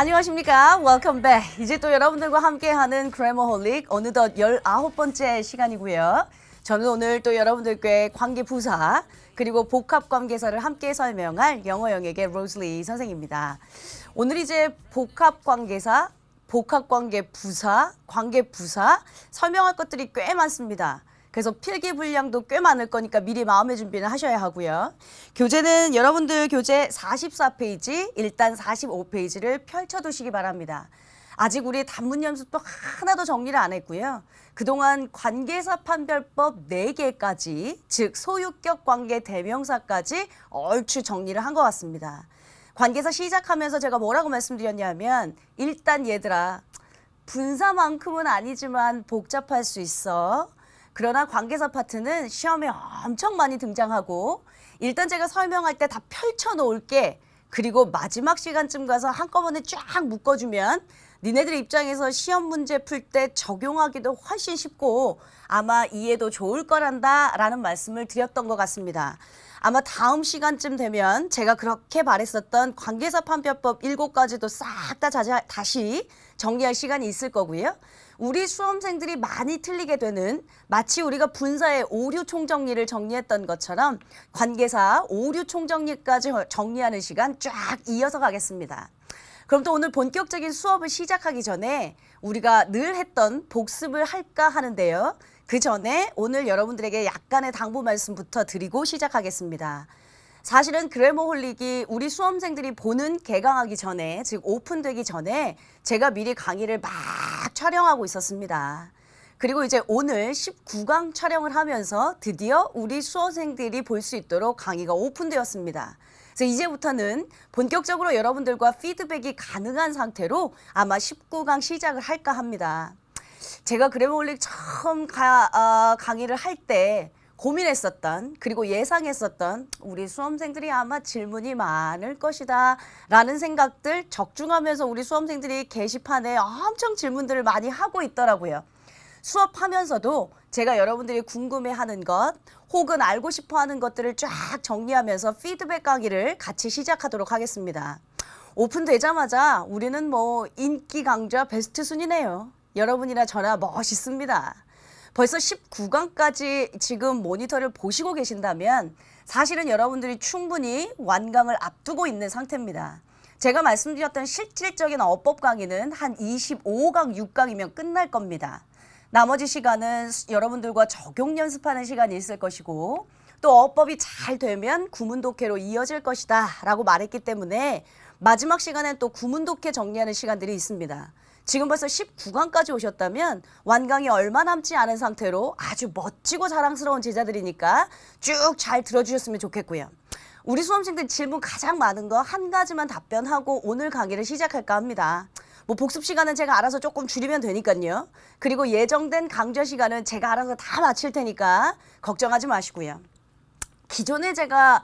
안녕하십니까? Welcome back. 이제 또 여러분들과 함께하는 그래머홀릭 어느덧 19번째 시간이고요. 저는 오늘 또 여러분들께 관계부사 그리고 복합관계사를 함께 설명할 영어 영역의 로즐리 선생입니다. 오늘 이제 복합관계사, 복합관계부사, 관계부사 설명할 것들이 꽤 많습니다. 그래서 필기 분량도 꽤 많을 거니까 미리 마음의 준비는 하셔야 하고요. 교재는 여러분들 교재 44페이지, 일단 45페이지를 펼쳐두시기 바랍니다. 아직 우리 단문 연습도 하나도 정리를 안 했고요. 그동안 관계사 판별법 4개까지, 즉 소유격 관계 대명사까지 얼추 정리를 한 것 같습니다. 관계사 시작하면서 제가 뭐라고 말씀드렸냐면 일단 얘들아, 분사만큼은 아니지만 복잡할 수 있어. 그러나 관계사 파트는 시험에 엄청 많이 등장하고 일단 제가 설명할 때 다 펼쳐놓을게. 그리고 마지막 시간쯤 가서 한꺼번에 쫙 묶어주면 니네들 입장에서 시험 문제 풀 때 적용하기도 훨씬 쉽고 아마 이해도 좋을 거란다 라는 말씀을 드렸던 것 같습니다. 아마 다음 시간쯤 되면 제가 그렇게 바랬었던 관계사 판별법 7가지도 싹 다 다시 정리할 시간이 있을 거고요. 우리 수험생들이 많이 틀리게 되는 마치 우리가 분사의 오류 총정리를 정리했던 것처럼 관계사 오류 총정리까지 정리하는 시간 쫙 이어서 가겠습니다. 그럼 또 오늘 본격적인 수업을 시작하기 전에 우리가 늘 했던 복습을 할까 하는데요. 그 전에 오늘 여러분들에게 약간의 당부 말씀부터 드리고 시작하겠습니다. 사실은 그래머홀릭이 우리 수험생들이 보는 개강하기 전에, 즉 오픈되기 전에 제가 미리 강의를 막 촬영하고 있었습니다. 그리고 이제 오늘 19강 촬영을 하면서 드디어 우리 수험생들이 볼 수 있도록 강의가 오픈되었습니다. 그래서 이제부터는 본격적으로 여러분들과 피드백이 가능한 상태로 아마 19강 시작을 할까 합니다. 제가 그래머홀릭 처음 강의를 할 때 고민했었던 그리고 예상했었던 우리 수험생들이 아마 질문이 많을 것이다 라는 생각들 적중하면서 우리 수험생들이 게시판에 엄청 질문들을 많이 하고 있더라고요. 수업하면서도 제가 여러분들이 궁금해하는 것 혹은 알고 싶어하는 것들을 쫙 정리하면서 피드백 강의를 같이 시작하도록 하겠습니다. 오픈되자마자 우리는 뭐 인기 강좌 베스트 순이네요. 여러분이나 저나 멋있습니다. 벌써 19강까지 지금 모니터를 보시고 계신다면 사실은 여러분들이 충분히 완강을 앞두고 있는 상태입니다. 제가 말씀드렸던 실질적인 어법 강의는 한 25강, 6강이면 끝날 겁니다. 나머지 시간은 여러분들과 적용 연습하는 시간이 있을 것이고 또 어법이 잘 되면 구문독해로 이어질 것이다 라고 말했기 때문에 마지막 시간엔 또 구문독해 정리하는 시간들이 있습니다. 지금 벌써 19강까지 오셨다면 완강이 얼마 남지 않은 상태로 아주 멋지고 자랑스러운 제자들이니까 쭉 잘 들어주셨으면 좋겠고요. 우리 수험생들 질문 가장 많은 거 한 가지만 답변하고 오늘 강의를 시작할까 합니다. 뭐 복습 시간은 제가 알아서 조금 줄이면 되니까요. 그리고 예정된 강좌 시간은 제가 알아서 다 마칠 테니까 걱정하지 마시고요. 기존에 제가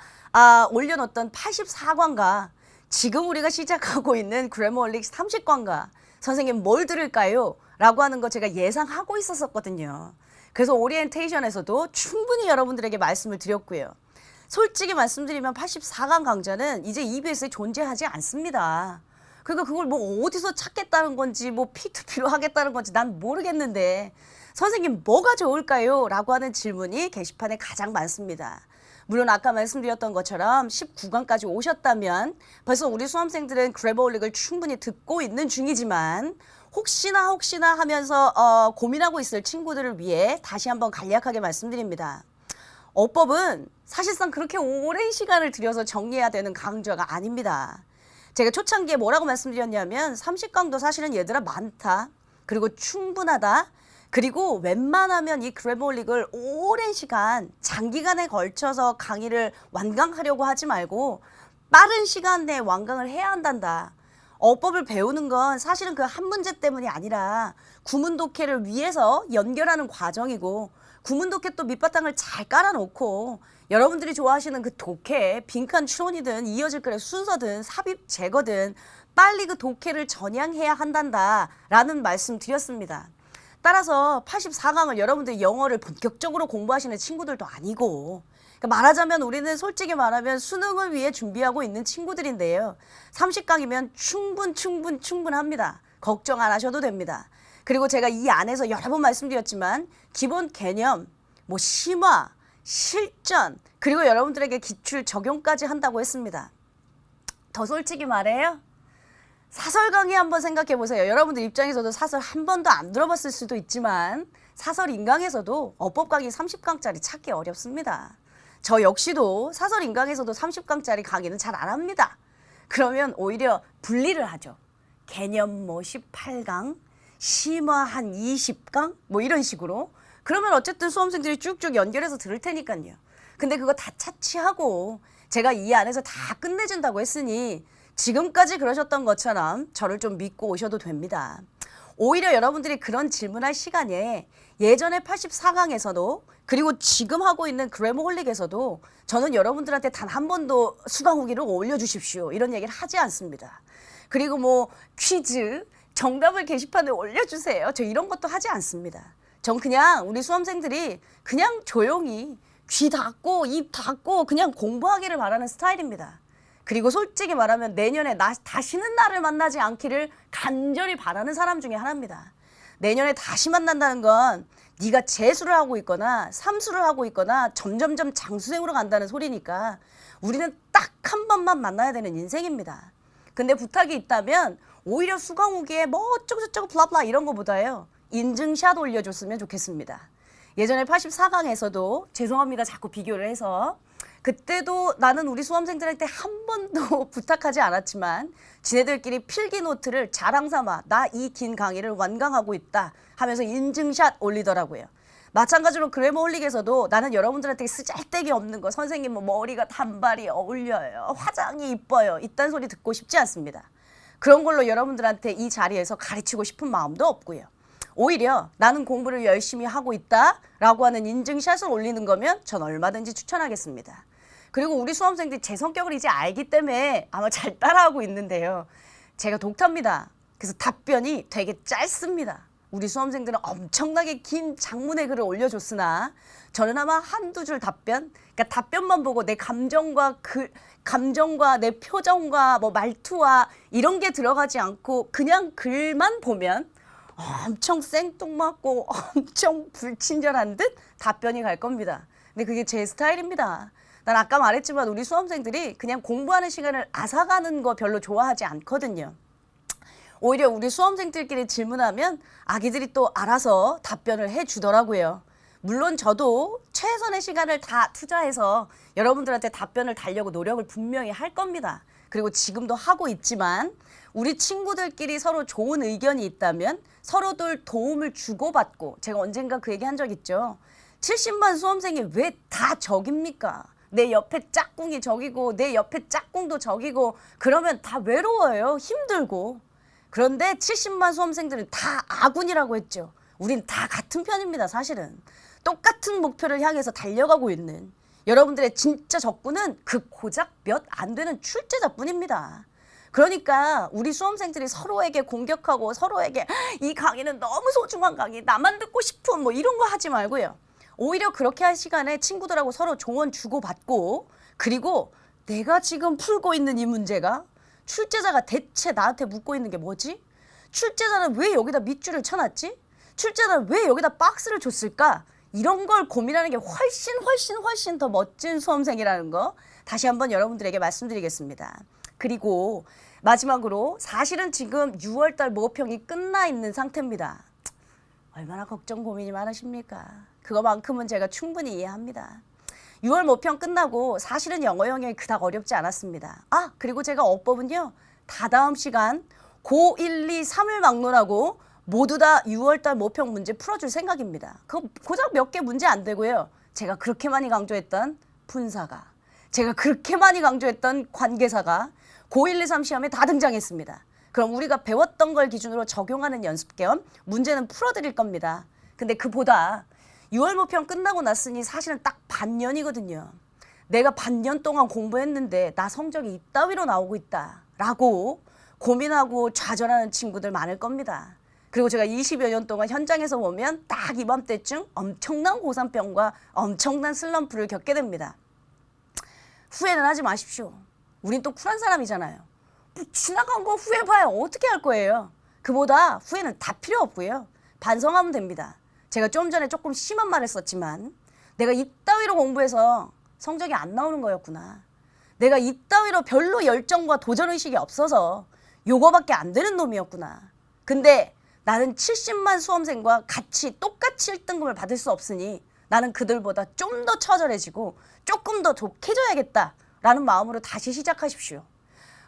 올려놓던 84강과 지금 우리가 시작하고 있는 그래머홀릭 30강과 선생님 뭘 들을까요? 라고 하는 거 제가 예상하고 있었거든요. 그래서 오리엔테이션에서도 충분히 여러분들에게 말씀을 드렸고요. 솔직히 말씀드리면 84강 강좌는 이제 EBS에 존재하지 않습니다. 그러니까 그걸 뭐 어디서 찾겠다는 건지 뭐 P2P로 하겠다는 건지 난 모르겠는데 선생님 뭐가 좋을까요? 라고 하는 질문이 게시판에 가장 많습니다. 물론 아까 말씀드렸던 것처럼 19강까지 오셨다면 벌써 우리 수험생들은 그래머홀릭을 충분히 듣고 있는 중이지만 혹시나 하면서 고민하고 있을 친구들을 위해 다시 한번 간략하게 말씀드립니다. 어법은 사실상 그렇게 오랜 시간을 들여서 정리해야 되는 강좌가 아닙니다. 제가 초창기에 뭐라고 말씀드렸냐면 30강도 사실은 얘들아 많다. 그리고 충분하다. 그리고 웬만하면 이 그래머홀릭을 오랜 시간 장기간에 걸쳐서 강의를 완강하려고 하지 말고 빠른 시간 내에 완강을 해야 한단다. 어법을 배우는 건 사실은 그 한 문제 때문이 아니라 구문독해를 위해서 연결하는 과정이고 구문독해 또 밑바탕을 잘 깔아놓고 여러분들이 좋아하시는 그 독해 빈칸 추론이든 이어질 글의 순서든 삽입 제거든 빨리 그 독해를 전향해야 한단다 라는 말씀 드렸습니다. 따라서 84강을 여러분들 영어를 본격적으로 공부하시는 친구들도 아니고, 그러니까 말하자면 우리는 솔직히 말하면 수능을 위해 준비하고 있는 친구들인데요. 30강이면 충분합니다. 걱정 안 하셔도 됩니다. 그리고 제가 이 안에서 여러 번 말씀드렸지만 기본 개념, 뭐 심화, 실전, 그리고 여러분들에게 기출 적용까지 한다고 했습니다. 더 솔직히 말해요. 사설 강의 한번 생각해 보세요. 여러분들 입장에서도 사설 한 번도 안 들어봤을 수도 있지만 사설 인강에서도 어법 강의 30강짜리 찾기 어렵습니다. 저 역시도 사설 인강에서도 30강짜리 강의는 잘 안 합니다. 그러면 오히려 분리를 하죠. 개념 뭐 18강, 심화 한 20강 뭐 이런 식으로. 그러면 어쨌든 수험생들이 쭉쭉 연결해서 들을 테니까요. 근데 그거 다 차치하고 제가 이 안에서 다 끝내준다고 했으니 지금까지 그러셨던 것처럼 저를 좀 믿고 오셔도 됩니다. 오히려 여러분들이 그런 질문할 시간에 예전에 84강에서도 그리고 지금 하고 있는 그래머홀릭에서도 저는 여러분들한테 단 한 번도 수강 후기를 올려주십시오 이런 얘기를 하지 않습니다. 그리고 뭐 퀴즈 정답을 게시판에 올려주세요. 저 이런 것도 하지 않습니다. 전 그냥 우리 수험생들이 그냥 조용히 귀 닫고 입 닫고 그냥 공부하기를 바라는 스타일입니다. 그리고 솔직히 말하면 내년에 다시는 나를 만나지 않기를 간절히 바라는 사람 중에 하나입니다. 내년에 다시 만난다는 건 네가 재수를 하고 있거나 삼수를 하고 있거나 점점점 장수생으로 간다는 소리니까 우리는 딱 한 번만 만나야 되는 인생입니다. 근데 부탁이 있다면 오히려 수강 후기에 뭐 어쩌고저쩌고 블라블라 이런 거보다요. 인증샷 올려줬으면 좋겠습니다. 예전에 84강에서도 죄송합니다. 자꾸 비교를 해서 그때도 나는 우리 수험생들한테 한 번도 부탁하지 않았지만 지네들끼리 필기 노트를 자랑 삼아 나 이 긴 강의를 완강하고 있다 하면서 인증샷 올리더라고요. 마찬가지로 그래머홀릭에서도 나는 여러분들한테 쓰잘데기 없는 거 선생님 뭐 머리가 단발이 어울려요. 화장이 이뻐요. 이딴 소리 듣고 싶지 않습니다. 그런 걸로 여러분들한테 이 자리에서 가르치고 싶은 마음도 없고요. 오히려 나는 공부를 열심히 하고 있다라고 하는 인증샷을 올리는 거면 전 얼마든지 추천하겠습니다. 그리고 우리 수험생들이 제 성격을 이제 알기 때문에 아마 잘 따라하고 있는데요. 제가 독타입니다. 그래서 답변이 되게 짧습니다. 우리 수험생들은 엄청나게 긴 장문의 글을 올려줬으나 저는 아마 한두 줄 답변, 그러니까 답변만 보고 내 감정과 내 표정과 뭐 말투와 이런 게 들어가지 않고 그냥 글만 보면 엄청 생뚱맞고 엄청 불친절한 듯 답변이 갈 겁니다. 근데 그게 제 스타일입니다. 난 아까 말했지만 우리 수험생들이 그냥 공부하는 시간을 앗아가는 거 별로 좋아하지 않거든요. 오히려 우리 수험생들끼리 질문하면 아기들이 또 알아서 답변을 해주더라고요. 물론 저도 최선의 시간을 다 투자해서 여러분들한테 답변을 달려고 노력을 분명히 할 겁니다. 그리고 지금도 하고 있지만 우리 친구들끼리 서로 좋은 의견이 있다면 서로들 도움을 주고받고 제가 언젠가 그 얘기 한 적 있죠. 70만 수험생이 왜 다 적입니까? 내 옆에 짝꿍이 적이고 내 옆에 짝꿍도 적이고 그러면 다 외로워요. 힘들고. 그런데 70만 수험생들은 다 아군이라고 했죠. 우린 다 같은 편입니다. 사실은. 똑같은 목표를 향해서 달려가고 있는 여러분들의 진짜 적군은 그 고작 몇 안 되는 출제자뿐입니다. 그러니까 우리 수험생들이 서로에게 공격하고 서로에게 이 강의는 너무 소중한 강의, 나만 듣고 싶은 뭐 이런 거 하지 말고요. 오히려 그렇게 할 시간에 친구들하고 서로 조언 주고받고 그리고 내가 지금 풀고 있는 이 문제가 출제자가 대체 나한테 묻고 있는 게 뭐지? 출제자는 왜 여기다 밑줄을 쳐놨지? 출제자는 왜 여기다 박스를 줬을까? 이런 걸 고민하는 게 훨씬 더 멋진 수험생이라는 거 다시 한번 여러분들에게 말씀드리겠습니다. 그리고 마지막으로 사실은 지금 6월달 모평이 끝나 있는 상태입니다. 얼마나 걱정 고민이 많으십니까? 그거만큼은 제가 충분히 이해합니다. 6월 모평 끝나고 사실은 영어 영역이 그닥 어렵지 않았습니다. 아, 그리고 제가 어법은요. 다다음 시간 고 1, 2, 3을 막론하고 모두 다 6월달 모평 문제 풀어줄 생각입니다. 그거 고작 몇 개 문제 안 되고요. 제가 그렇게 많이 강조했던 분사가, 제가 그렇게 많이 강조했던 관계사가 고 1, 2, 3 시험에 다 등장했습니다. 그럼 우리가 배웠던 걸 기준으로 적용하는 연습 겸 문제는 풀어드릴 겁니다. 근데 그보다 6월 모평 끝나고 났으니 사실은 딱 반년이거든요. 내가 반년 동안 공부했는데 나 성적이 이따위로 나오고 있다라고 고민하고 좌절하는 친구들 많을 겁니다. 그리고 제가 20여 년 동안 현장에서 보면 딱 이맘때쯤 엄청난 고산병과 엄청난 슬럼프를 겪게 됩니다. 후회는 하지 마십시오. 우린 또 쿨한 사람이잖아요. 뭐 지나간 거 후회봐야 어떻게 할 거예요. 그보다 후회는 다 필요 없고요. 반성하면 됩니다. 제가 좀 전에 조금 심한 말을 썼지만 내가 이따위로 공부해서 성적이 안 나오는 거였구나. 내가 이따위로 별로 열정과 도전의식이 없어서 요거밖에 안 되는 놈이었구나. 근데 나는 70만 수험생과 같이 똑같이 1등급을 받을 수 없으니 나는 그들보다 좀 더 처절해지고 조금 더 독해져야겠다라는 마음으로 다시 시작하십시오.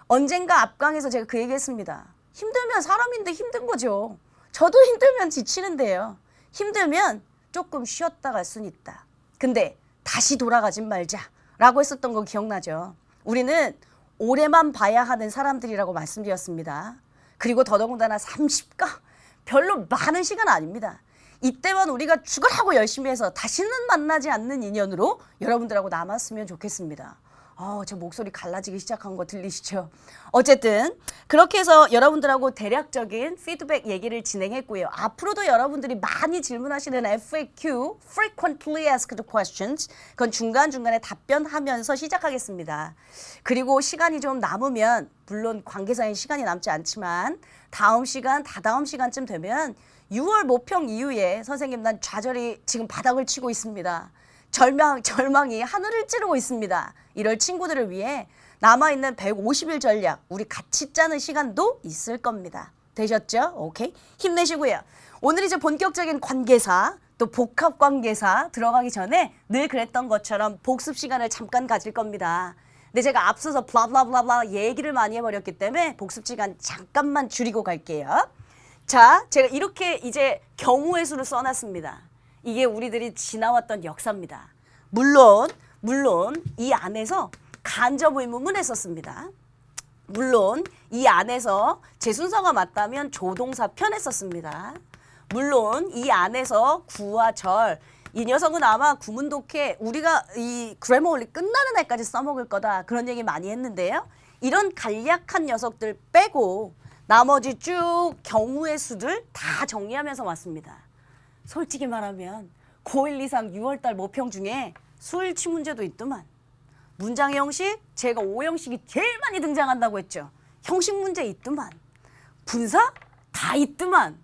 언젠가 앞강에서 제가 그 얘기했습니다. 힘들면 사람인데 힘든 거죠. 저도 힘들면 지치는데요. 힘들면 조금 쉬었다 갈 수는 있다. 근데 다시 돌아가진 말자라고 했었던 거 기억나죠? 우리는 올해만 봐야 하는 사람들이라고 말씀드렸습니다. 그리고 더더군다나 30가 별로 많은 시간 아닙니다. 이때만 우리가 죽으라고 열심히 해서 다시는 만나지 않는 인연으로 여러분들하고 남았으면 좋겠습니다. 제 목소리 갈라지기 시작한 거 들리시죠? 어쨌든 그렇게 해서 여러분들하고 대략적인 피드백 얘기를 진행했고요. 앞으로도 여러분들이 많이 질문하시는 FAQ, Frequently Asked Questions, 그건 중간중간에 답변하면서 시작하겠습니다. 그리고 시간이 좀 남으면, 물론 관계사인 시간이 남지 않지만 다음 시간, 다다음 시간쯤 되면 6월 모평 이후에 선생님 난 좌절이 지금 바닥을 치고 있습니다. 절망이 하늘을 찌르고 있습니다. 이럴 친구들을 위해 남아있는 150일 전략 우리 같이 짜는 시간도 있을 겁니다. 되셨죠? 오케이? 힘내시고요. 오늘 이제 본격적인 관계사 또 복합관계사 들어가기 전에 늘 그랬던 것처럼 복습 시간을 잠깐 가질 겁니다. 근데 제가 앞서서 블라블라블라 얘기를 많이 해버렸기 때문에 복습 시간 잠깐만 줄이고 갈게요. 자, 제가 이렇게 이제 경우의 수를 써놨습니다. 이게 우리들이 지나왔던 역사입니다. 물론 이 안에서 간접 의문문 했었습니다. 물론 이 안에서 제 순서가 맞다면 조동사 편 했었습니다. 물론 이 안에서 구와 절, 이 녀석은 아마 구문독해 우리가 이 그래머홀릭 끝나는 날까지 써먹을 거다 그런 얘기 많이 했는데요. 이런 간략한 녀석들 빼고 나머지 쭉 경우의 수들 다 정리하면서 왔습니다. 솔직히 말하면 고1 이상 6월달 모평 중에 수일치 문제도 있더만. 문장의 형식 제가 5형식이 제일 많이 등장한다고 했죠. 형식 문제 있더만. 분사 다 있더만.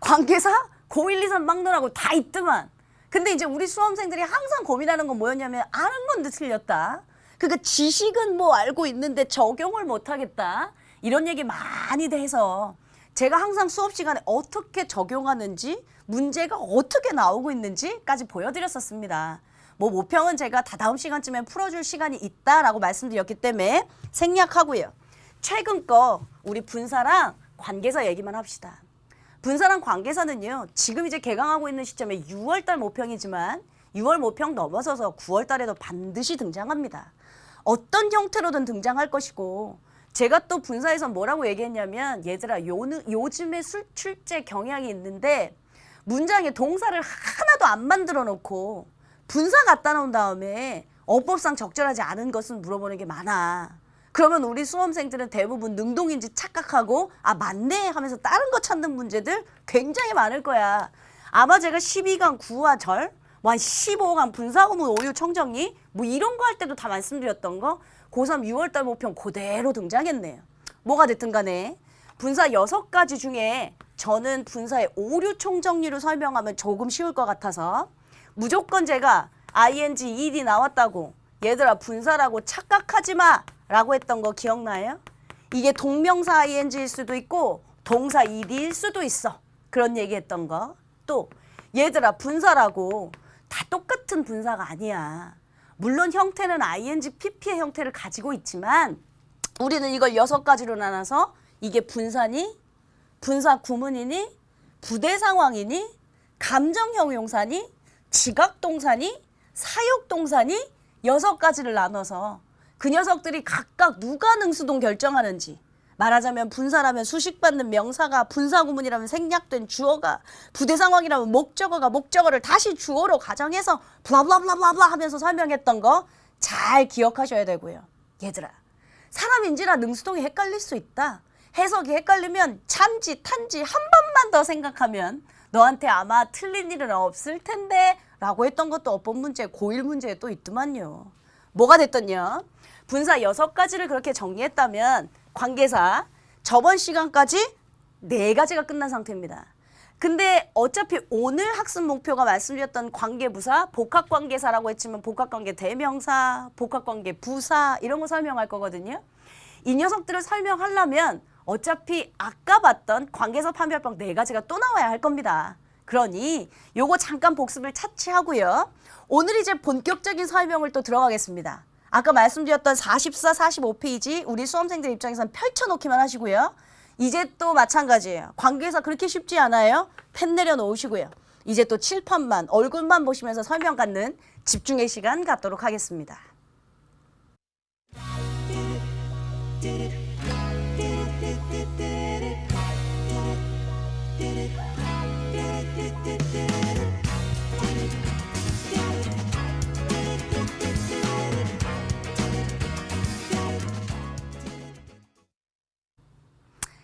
관계사 고1, 2, 3 막론하고 다 있더만. 근데 이제 우리 수험생들이 항상 고민하는 건 뭐였냐면 아는 건데 틀렸다. 그러니까 지식은 뭐 알고 있는데 적용을 못하겠다. 이런 얘기 많이 해서 제가 항상 수업 시간에 어떻게 적용하는지 문제가 어떻게 나오고 있는지까지 보여드렸었습니다. 뭐 모평은 제가 다다음 시간쯤에 풀어줄 시간이 있다라고 말씀드렸기 때문에 생략하고요. 최근 거 우리 분사랑 관계사 얘기만 합시다. 분사랑 관계사는요. 지금 이제 개강하고 있는 시점에 6월달 모평이지만 6월 모평 넘어서서 9월달에도 반드시 등장합니다. 어떤 형태로든 등장할 것이고 제가 또 분사에서 뭐라고 얘기했냐면 얘들아 요즘에 출제 경향이 있는데 문장에 동사를 하나도 안 만들어 놓고 분사 갖다 놓은 다음에 어법상 적절하지 않은 것은 물어보는 게 많아. 그러면 우리 수험생들은 대부분 능동인지 착각하고 아 맞네 하면서 다른 거 찾는 문제들 굉장히 많을 거야. 아마 제가 12강 구와 절, 15강 분사구문 오류 청정리 뭐 이런 거 할 때도 다 말씀드렸던 거 고3 6월달 모평 그대로 등장했네요. 뭐가 됐든 간에 분사 6가지 중에 저는 분사의 오류 총정리로 설명하면 조금 쉬울 것 같아서 무조건 제가 ing, ed 나왔다고 얘들아 분사라고 착각하지 마 라고 했던 거 기억나요? 이게 동명사 ing일 수도 있고 동사 ed일 수도 있어. 그런 얘기 했던 거. 또 얘들아 분사라고 다 똑같은 분사가 아니야. 물론 형태는 ing, pp의 형태를 가지고 있지만 우리는 이걸 6가지로 나눠서 이게 분사니, 분사 구문이니, 부대 상황이니, 감정형 용사니, 지각 동사니, 사역 동사니 6가지를 나눠서 그 녀석들이 각각 누가 능수동 결정하는지 말하자면 분사라면 수식받는 명사가 분사 구문이라면 생략된 주어가 부대 상황이라면 목적어가 목적어를 다시 주어로 가정해서 블라블라블라블라 하면서 설명했던 거 잘 기억하셔야 되고요. 얘들아 사람인지라 능수동이 헷갈릴 수 있다. 해석이 헷갈리면 찬지, 탄지 한 번만 더 생각하면 너한테 아마 틀린 일은 없을 텐데 라고 했던 것도 어법 문제, 고1 문제에 또 있더만요. 뭐가 됐던요? 분사 6가지를 그렇게 정리했다면 관계사 저번 시간까지 4가지가 끝난 상태입니다. 근데 어차피 오늘 학습 목표가 말씀드렸던 관계부사, 복합관계사라고 했지만 복합관계 대명사, 복합관계 부사 이런 거 설명할 거거든요. 이 녀석들을 설명하려면 어차피 아까 봤던 관계사 판별법 4가지가 또 나와야 할 겁니다. 그러니 요거 잠깐 복습을 차치하고요. 오늘 이제 본격적인 설명을 또 들어가겠습니다. 아까 말씀드렸던 44, 45페이지 우리 수험생들 입장에서는 펼쳐놓기만 하시고요. 이제 또 마찬가지예요. 관계사 그렇게 쉽지 않아요. 펜 내려놓으시고요. 이제 또 칠판만, 얼굴만 보시면서 설명 갖는 집중의 시간 갖도록 하겠습니다.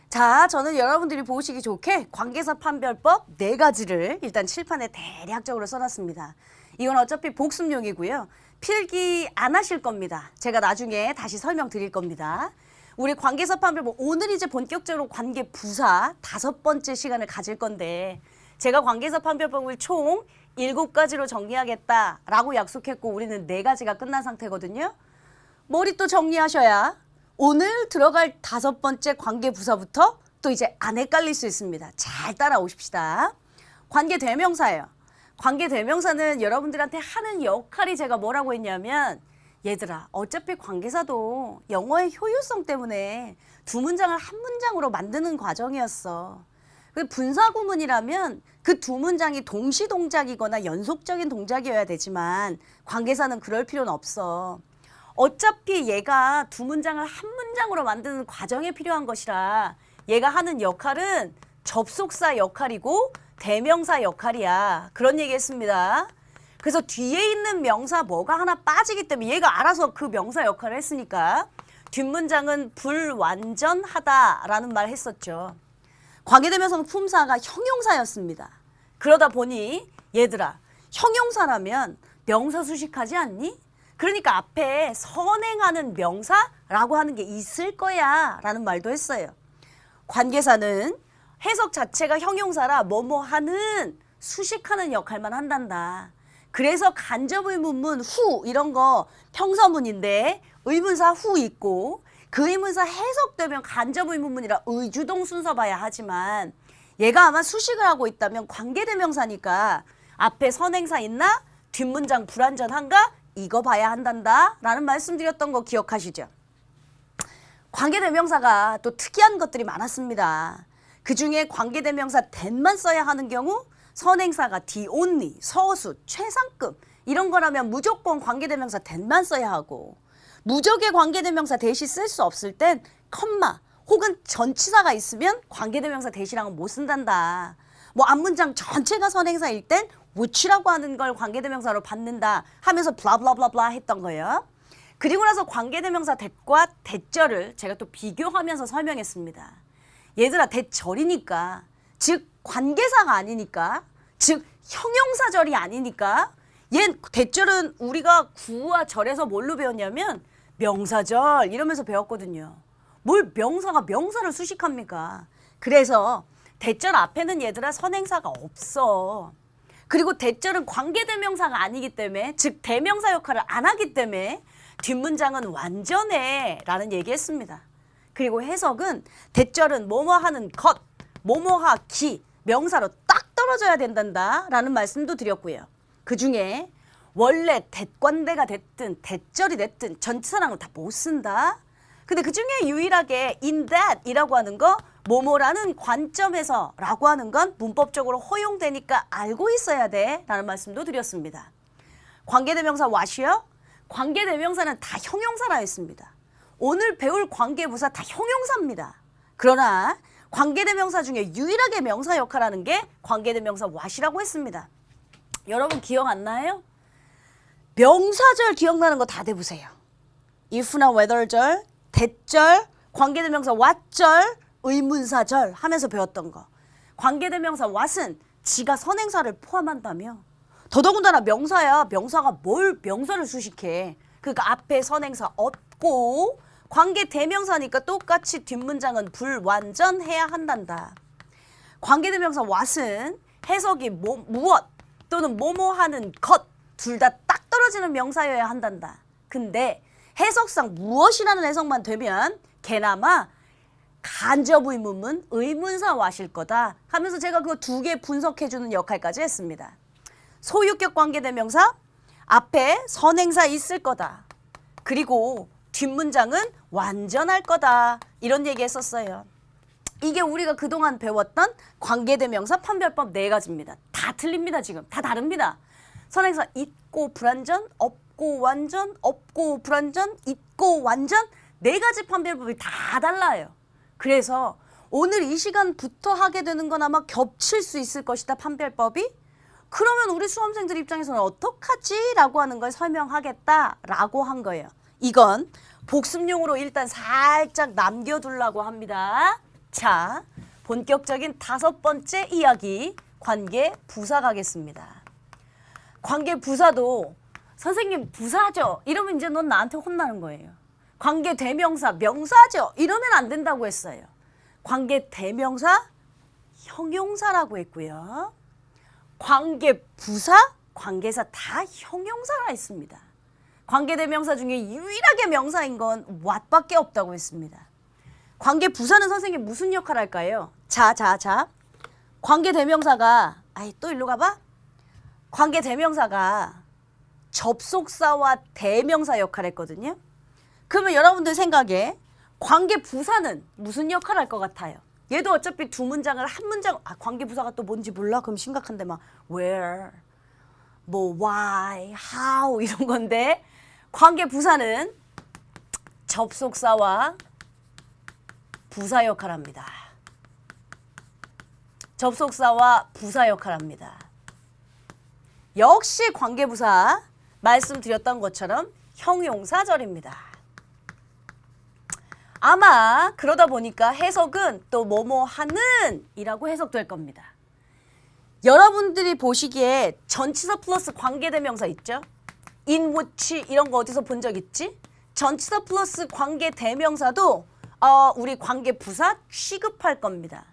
자, 저는 여러분들이 보시기 좋게 관계사 판별법 4가지를 일단 칠판에 대략적으로 써놨습니다. 이건 어차피 복습용이고요. 필기 안 하실 겁니다. 제가 나중에 다시 설명드릴 겁니다. 우리 관계사 판별법 오늘 이제 본격적으로 관계 부사 5번째 시간을 가질 건데 제가 관계사 판별법을 총 7가지로 정리하겠다라고 약속했고 우리는 4가지가 끝난 상태거든요. 머리 또 정리하셔야 오늘 들어갈 5번째 관계부사부터 또 이제 안 헷갈릴 수 있습니다. 잘 따라오십시다. 관계대명사예요. 관계대명사는 여러분들한테 하는 역할이 제가 뭐라고 했냐면 얘들아 어차피 관계사도 영어의 효율성 때문에 2문장을 한 문장으로 만드는 과정이었어. 분사구문이라면 그 2문장이 동시동작이거나 연속적인 동작이어야 되지만 관계사는 그럴 필요는 없어. 어차피 얘가 2문장을 한 문장으로 만드는 과정에 필요한 것이라 얘가 하는 역할은 접속사 역할이고 대명사 역할이야. 그런 얘기 했습니다. 그래서 뒤에 있는 명사 뭐가 하나 빠지기 때문에 얘가 알아서 그 명사 역할을 했으니까 뒷문장은 불완전하다라는 말 했었죠. 관계대명사는 품사가 형용사였습니다. 그러다 보니 얘들아 형용사라면 명사 수식하지 않니? 그러니까 앞에 선행하는 명사라고 하는 게 있을 거야 라는 말도 했어요. 관계사는 해석 자체가 형용사라 뭐뭐 하는 수식하는 역할만 한단다. 그래서 간접의문문 후 이런 거 평서문인데 의문사 후 있고 그 의문사 해석되면 간접의문문이라 의주동 순서 봐야 하지만 얘가 아마 수식을 하고 있다면 관계대명사니까 앞에 선행사 있나? 뒷문장 불완전한가? 이거 봐야 한단다 라는 말씀드렸던 거 기억하시죠? 관계대명사가 또 특이한 것들이 많았습니다. 그 중에 관계대명사 that만 써야 하는 경우 선행사가 the only, 서수, 최상급 이런 거라면 무조건 관계대명사 that만 써야 하고 무적의 관계대명사 that이 쓸 수 없을 땐 컴마 혹은 전치사가 있으면 관계대명사 that이랑은 못 쓴단다. 뭐 앞문장 전체가 선행사일 땐 which라고 하는 걸 관계대명사로 받는다 하면서 블라블라블라 했던 거예요. 그리고 나서 관계대명사 that과 that절을 제가 또 비교하면서 설명했습니다. 얘들아 that절이니까 즉 관계사가 아니니까 즉 형용사절이 아니니까 얘 that절은 우리가 구와 절에서 뭘로 배웠냐면 명사절 이러면서 배웠거든요. 뭘 명사가 명사를 수식합니까? 그래서 that절 앞에는 얘들아 선행사가 없어. 그리고 that절은 관계대명사가 아니기 때문에 즉 대명사 역할을 안 하기 때문에 뒷문장은 완전해 라는 얘기했습니다. 그리고 해석은 that절은 뭐뭐 하는 것, 뭐뭐 하기 명사로 딱 떨어져야 된단다 라는 말씀도 드렸고요. 그 중에 원래 that관대가 됐든 that절이 됐든 전치사랑은 다 못 쓴다. 근데 그 중에 유일하게 in that 이라고 하는 거 뭐뭐라는 관점에서 라고 하는 건 문법적으로 허용되니까 알고 있어야 돼 라는 말씀도 드렸습니다. 관계대명사 what이요? 관계대명사는 다 형용사라 했습니다. 오늘 배울 관계부사 다 형용사입니다. 그러나 관계대명사 중에 유일하게 명사 역할하는 게 관계대명사 what이라고 했습니다. 여러분 기억 안 나요? 명사절 기억나는 거 다 대보세요. if나 whether절, that절, 관계대명사 what절, 의문사절 하면서 배웠던 거. 관계대명사 what은 지가 선행사를 포함한다며. 더더군다나 명사야. 명사가 뭘 명사를 수식해. 그러니까 앞에 선행사 없고 관계대명사니까 똑같이 뒷문장은 불완전해야 한단다. 관계대명사 what은 해석이 무엇 또는 뭐뭐 하는 것 둘 다 딱 떨어지는 명사여야 한단다. 근데 해석상 무엇이라는 해석만 되면 개나마 간접 의문문 의문사 what일 거다 하면서 제가 그거 두 개 분석해주는 역할까지 했습니다. 소유격 관계대명사 앞에 선행사 있을 거다. 그리고 뒷문장은 완전할 거다. 이런 얘기 했었어요. 이게 우리가 그동안 배웠던 관계대명사 판별법 4가지입니다. 다 틀립니다. 지금 다 다릅니다. 선행사 있고 불완전, 없고 완전, 없고 불완전, 있고 완전 4가지 판별법이 다 달라요. 그래서 오늘 이 시간부터 하게 되는 건 아마 겹칠 수 있을 것이다. 판별법이. 그러면 우리 수험생들 입장에서는 어떡하지? 라고 하는 걸 설명하겠다라고 한 거예요. 이건 복습용으로 일단 살짝 남겨두려고 합니다. 자, 본격적인 5번째 이야기 관계 부사 가겠습니다. 관계 부사도 선생님 부사죠? 이러면 이제 넌 나한테 혼나는 거예요. 관계 대명사 명사죠? 이러면 안 된다고 했어요. 관계 대명사 형용사라고 했고요. 관계 부사 관계사 다 형용사라 했습니다. 관계 대명사 중에 유일하게 명사인 건 what밖에 없다고 했습니다. 관계 부사는 선생님 무슨 역할 할까요? 자. 관계 대명사가 또 일로 가봐. 관계 대명사가 접속사와 대명사 역할 했거든요. 그러면 여러분들 생각에 관계 부사는 무슨 역할 할 것 같아요? 얘도 어차피 두 문장을 한 문장 관계 부사가 또 뭔지 몰라? 그럼 심각한데 막 where, 뭐 why, how 이런 건데 관계 부사는 접속사와 부사 역할합니다. 접속사와 부사 역할합니다. 역시 관계부사 말씀드렸던 것처럼 형용사절입니다. 아마 그러다 보니까 해석은 또 뭐뭐 하는 이라고 해석될 겁니다. 여러분들이 보시기에 전치사 플러스 관계대명사 있죠? in which 이런 거 어디서 본 적 있지? 전치사 플러스 관계대명사도 우리 관계부사 취급할 겁니다.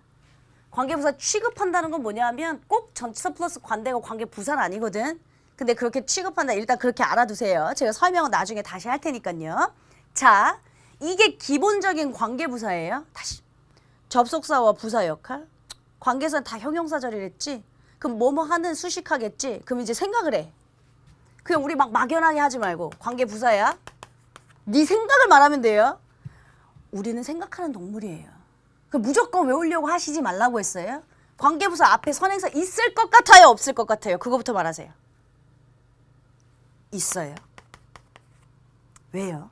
관계부사 취급한다는 건 뭐냐 하면 꼭 전치사 플러스 관대가 관계부사는 아니거든. 근데 그렇게 취급한다. 일단 그렇게 알아두세요. 제가 설명은 나중에 다시 할 테니까요. 자, 이게 기본적인 관계부사예요. 다시. 접속사와 부사 역할. 관계사는 다 형용사절이랬지. 그럼 뭐뭐 하는 수식하겠지. 그럼 이제 생각을 해. 그냥 우리 막 막연하게 하지 말고 관계부사야. 네 생각을 말하면 돼요. 우리는 생각하는 동물이에요. 그 무조건 외우려고 하시지 말라고 했어요. 관계부사 앞에 선행사 있을 것 같아요? 없을 것 같아요? 그거부터 말하세요. 있어요. 왜요?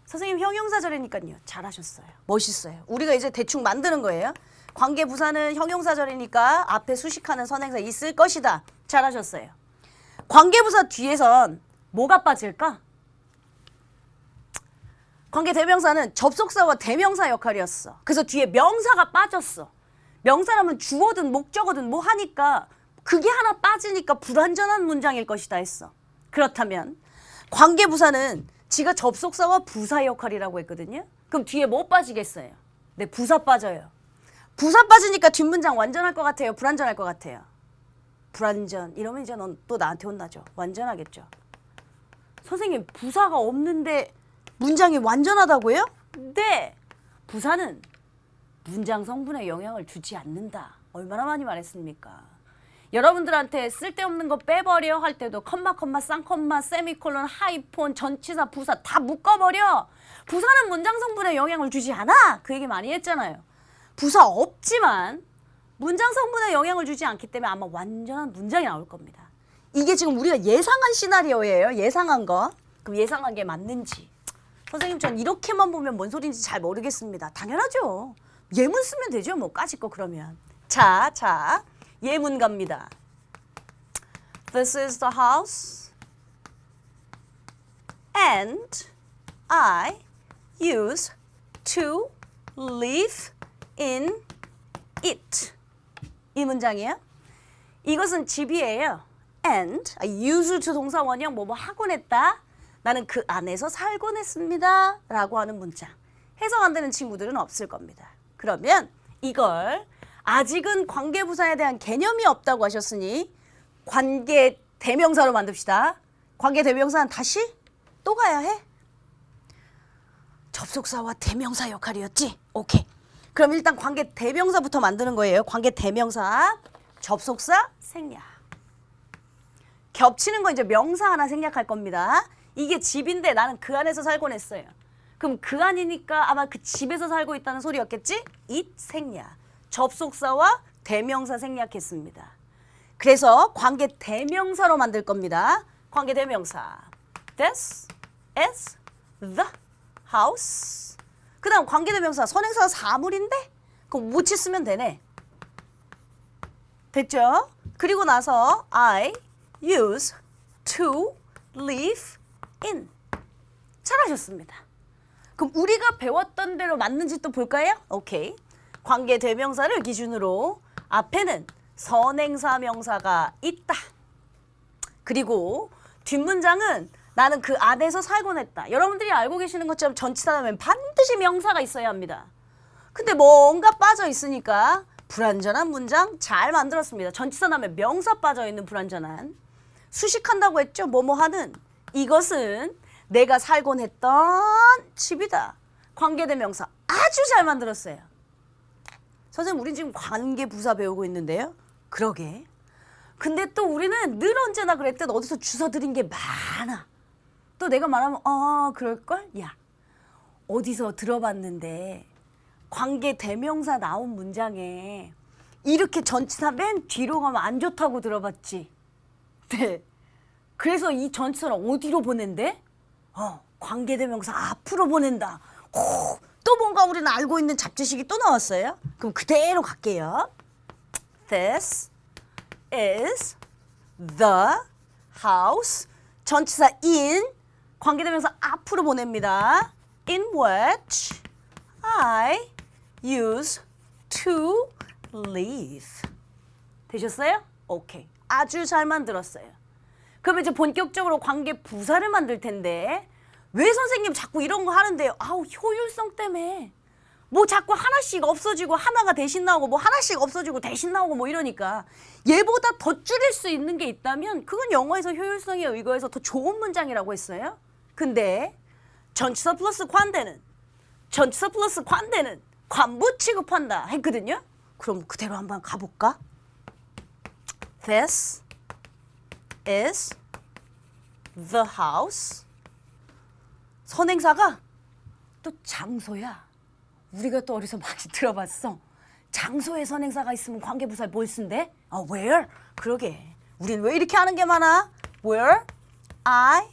선생님 형용사절이니까요. 잘하셨어요. 멋있어요. 우리가 이제 대충 만드는 거예요. 관계부사는 형용사절이니까 앞에 수식하는 선행사 있을 것이다. 잘하셨어요. 관계부사 뒤에선 뭐가 빠질까? 관계대명사는 접속사와 대명사 역할이었어. 그래서 뒤에 명사가 빠졌어. 명사라면 주어든 목적어든 뭐 하니까 그게 하나 빠지니까 불완전한 문장일 것이다 했어. 그렇다면 관계부사는 지가 접속사와 부사 역할이라고 했거든요. 그럼 뒤에 뭐 빠지겠어요? 네, 부사 빠져요. 부사 빠지니까 뒷문장 완전할 것 같아요? 불완전할 것 같아요? 불완전. 이러면 이제 넌 또 나한테 혼나죠. 완전하겠죠. 선생님 부사가 없는데 문장이 완전하다고요? 네. 부사는 문장 성분에 영향을 주지 않는다. 얼마나 많이 말했습니까? 여러분들한테 쓸데없는 거 빼버려 할 때도 컴마, 쌍컴마, 세미콜론, 하이폰, 전치사, 부사 다 묶어버려. 부사는 문장 성분에 영향을 주지 않아. 그 얘기 많이 했잖아요. 부사 없지만 문장 성분에 영향을 주지 않기 때문에 아마 완전한 문장이 나올 겁니다. 이게 지금 우리가 예상한 시나리오예요. 예상한 거. 그럼 예상한 게 맞는지. 선생님 전 이렇게만 보면 뭔 소리인지 잘 모르겠습니다. 당연하죠. 예문 쓰면 되죠. 뭐 까짓 거 그러면. 자. 예문 갑니다. This is the house and I used to live in it. 이 문장이에요. 이것은 집이에요. and used to 동사 원형 뭐뭐 하곤 했다. 나는 그 안에서 살곤 했습니다. 라고 하는 문장. 해석 안 되는 친구들은 없을 겁니다. 그러면 이걸 아직은 관계부사에 대한 개념이 없다고 하셨으니 관계 대명사로 만듭시다. 관계 대명사는 다시 또 가야 해? 접속사와 대명사 역할이었지? 오케이. 그럼 일단 관계 대명사부터 만드는 거예요. 관계 대명사, 접속사, 생략. 겹치는 거 이제 명사 하나 생략할 겁니다. 이게 집인데 나는 그 안에서 살곤 했어요. 그럼 그 안이니까 아마 그 집에서 살고 있다는 소리였겠지? it 생략. 접속사와 대명사 생략했습니다. 그래서 관계 대명사로 만들 겁니다. 관계 대명사. This is the house. 그 다음 관계 대명사. 선행사가 사물인데? 그럼 which 쓰면 되네. 됐죠? 그리고 나서 I use to live in. 잘하셨습니다. 그럼 우리가 배웠던 대로 맞는지 또 볼까요? 오케이. 관계 대명사를 기준으로 앞에는 선행사 명사가 있다. 그리고 뒷문장은 나는 그 안에서 살곤 했다. 여러분들이 알고 계시는 것처럼 전치사 다음엔 반드시 명사가 있어야 합니다. 근데 뭔가 빠져 있으니까 불완전한 문장 잘 만들었습니다. 전치사 다음에 명사 빠져 있는 불완전한. 수식한다고 했죠? 뭐뭐 하는. 이것은 내가 살곤 했던 집이다. 관계대명사 아주 잘 만들었어요. 선생님 우린 지금 관계부사 배우고 있는데요. 그러게. 근데 또 우리는 늘 언제나 그랬듯 어디서 주워 들인 게 많아. 또 내가 말하면 그럴걸? 야 어디서 들어봤는데 관계대명사 나온 문장에 이렇게 전치사 맨 뒤로 가면 안 좋다고 들어봤지. 네. 그래서 이 전치사를 어디로 보낸대? 관계대명사 앞으로 보낸다. 또 뭔가 우리는 알고 있는 잡지식이 또 나왔어요. 그럼 그대로 갈게요. This is the house. 전치사 in. 관계대명사 앞으로 보냅니다. In which I use to live. 되셨어요? 오케이. 아주 잘 만들었어요. 그럼 이제 본격적으로 관계 부사를 만들 텐데 왜 선생님 자꾸 이런 거 하는데요? 효율성 때문에. 뭐 자꾸 하나씩 없어지고 하나가 대신 나오고 뭐 하나씩 없어지고 대신 나오고 뭐 이러니까 얘보다 더 줄일 수 있는 게 있다면 그건 영어에서 효율성에 의거해서 더 좋은 문장이라고 했어요. 근데 전치사 플러스 관대는 관부 취급한다 했거든요. 그럼 그대로 한번 가볼까? This is the house. 선행사가 또 장소야. 우리가 또 어디서 많이 들어봤어. 장소에 선행사가 있으면 관계부사에 뭘 쓴대? Where? 그러게. 우린 왜 이렇게 하는 게 많아? Where I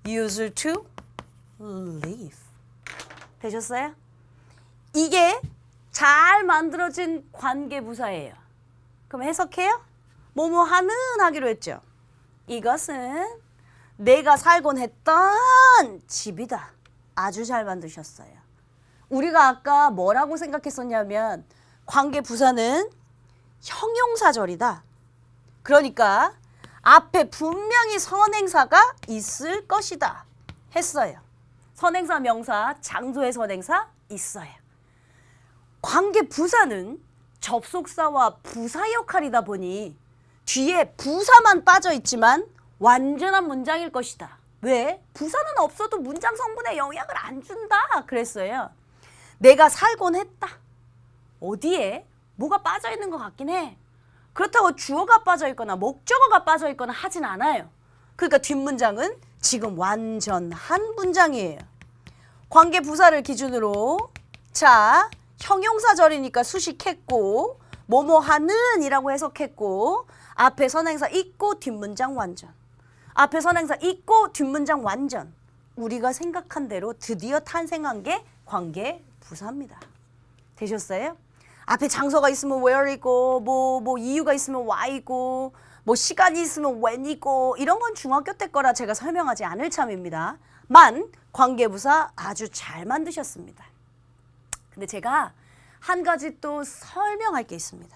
used to live. 되셨어요? 이게 잘 만들어진 관계부사예요. 그럼 해석해요? 뭐뭐 하는 하기로 했죠. 이것은 내가 살곤 했던 집이다. 아주 잘 만드셨어요. 우리가 아까 뭐라고 생각했었냐면 관계부사는 형용사절이다. 그러니까 앞에 분명히 선행사가 있을 것이다 했어요. 선행사 명사 장소의 선행사 있어요. 관계부사는 접속사와 부사 역할이다 보니 뒤에 부사만 빠져 있지만 완전한 문장일 것이다. 왜? 부사는 없어도 문장 성분에 영향을 안 준다 그랬어요. 내가 살곤 했다. 어디에? 뭐가 빠져 있는 것 같긴 해. 그렇다고 주어가 빠져 있거나 목적어가 빠져 있거나 하진 않아요. 그러니까 뒷문장은 지금 완전한 문장이에요. 관계부사를 기준으로 자 형용사절이니까 수식했고 뭐뭐 하는 이라고 해석했고 앞에 선행사 있고 뒷문장 완전. 앞에 선행사 있고 뒷문장 완전. 우리가 생각한 대로 드디어 탄생한 게 관계부사입니다. 되셨어요? 앞에 장소가 있으면 where이고 뭐 이유가 있으면 why이고 뭐 시간이 있으면 when이고 이런 건 중학교 때 거라 제가 설명하지 않을 참입니다. 만 관계부사 아주 잘 만드셨습니다. 근데 제가 한 가지 또 설명할 게 있습니다.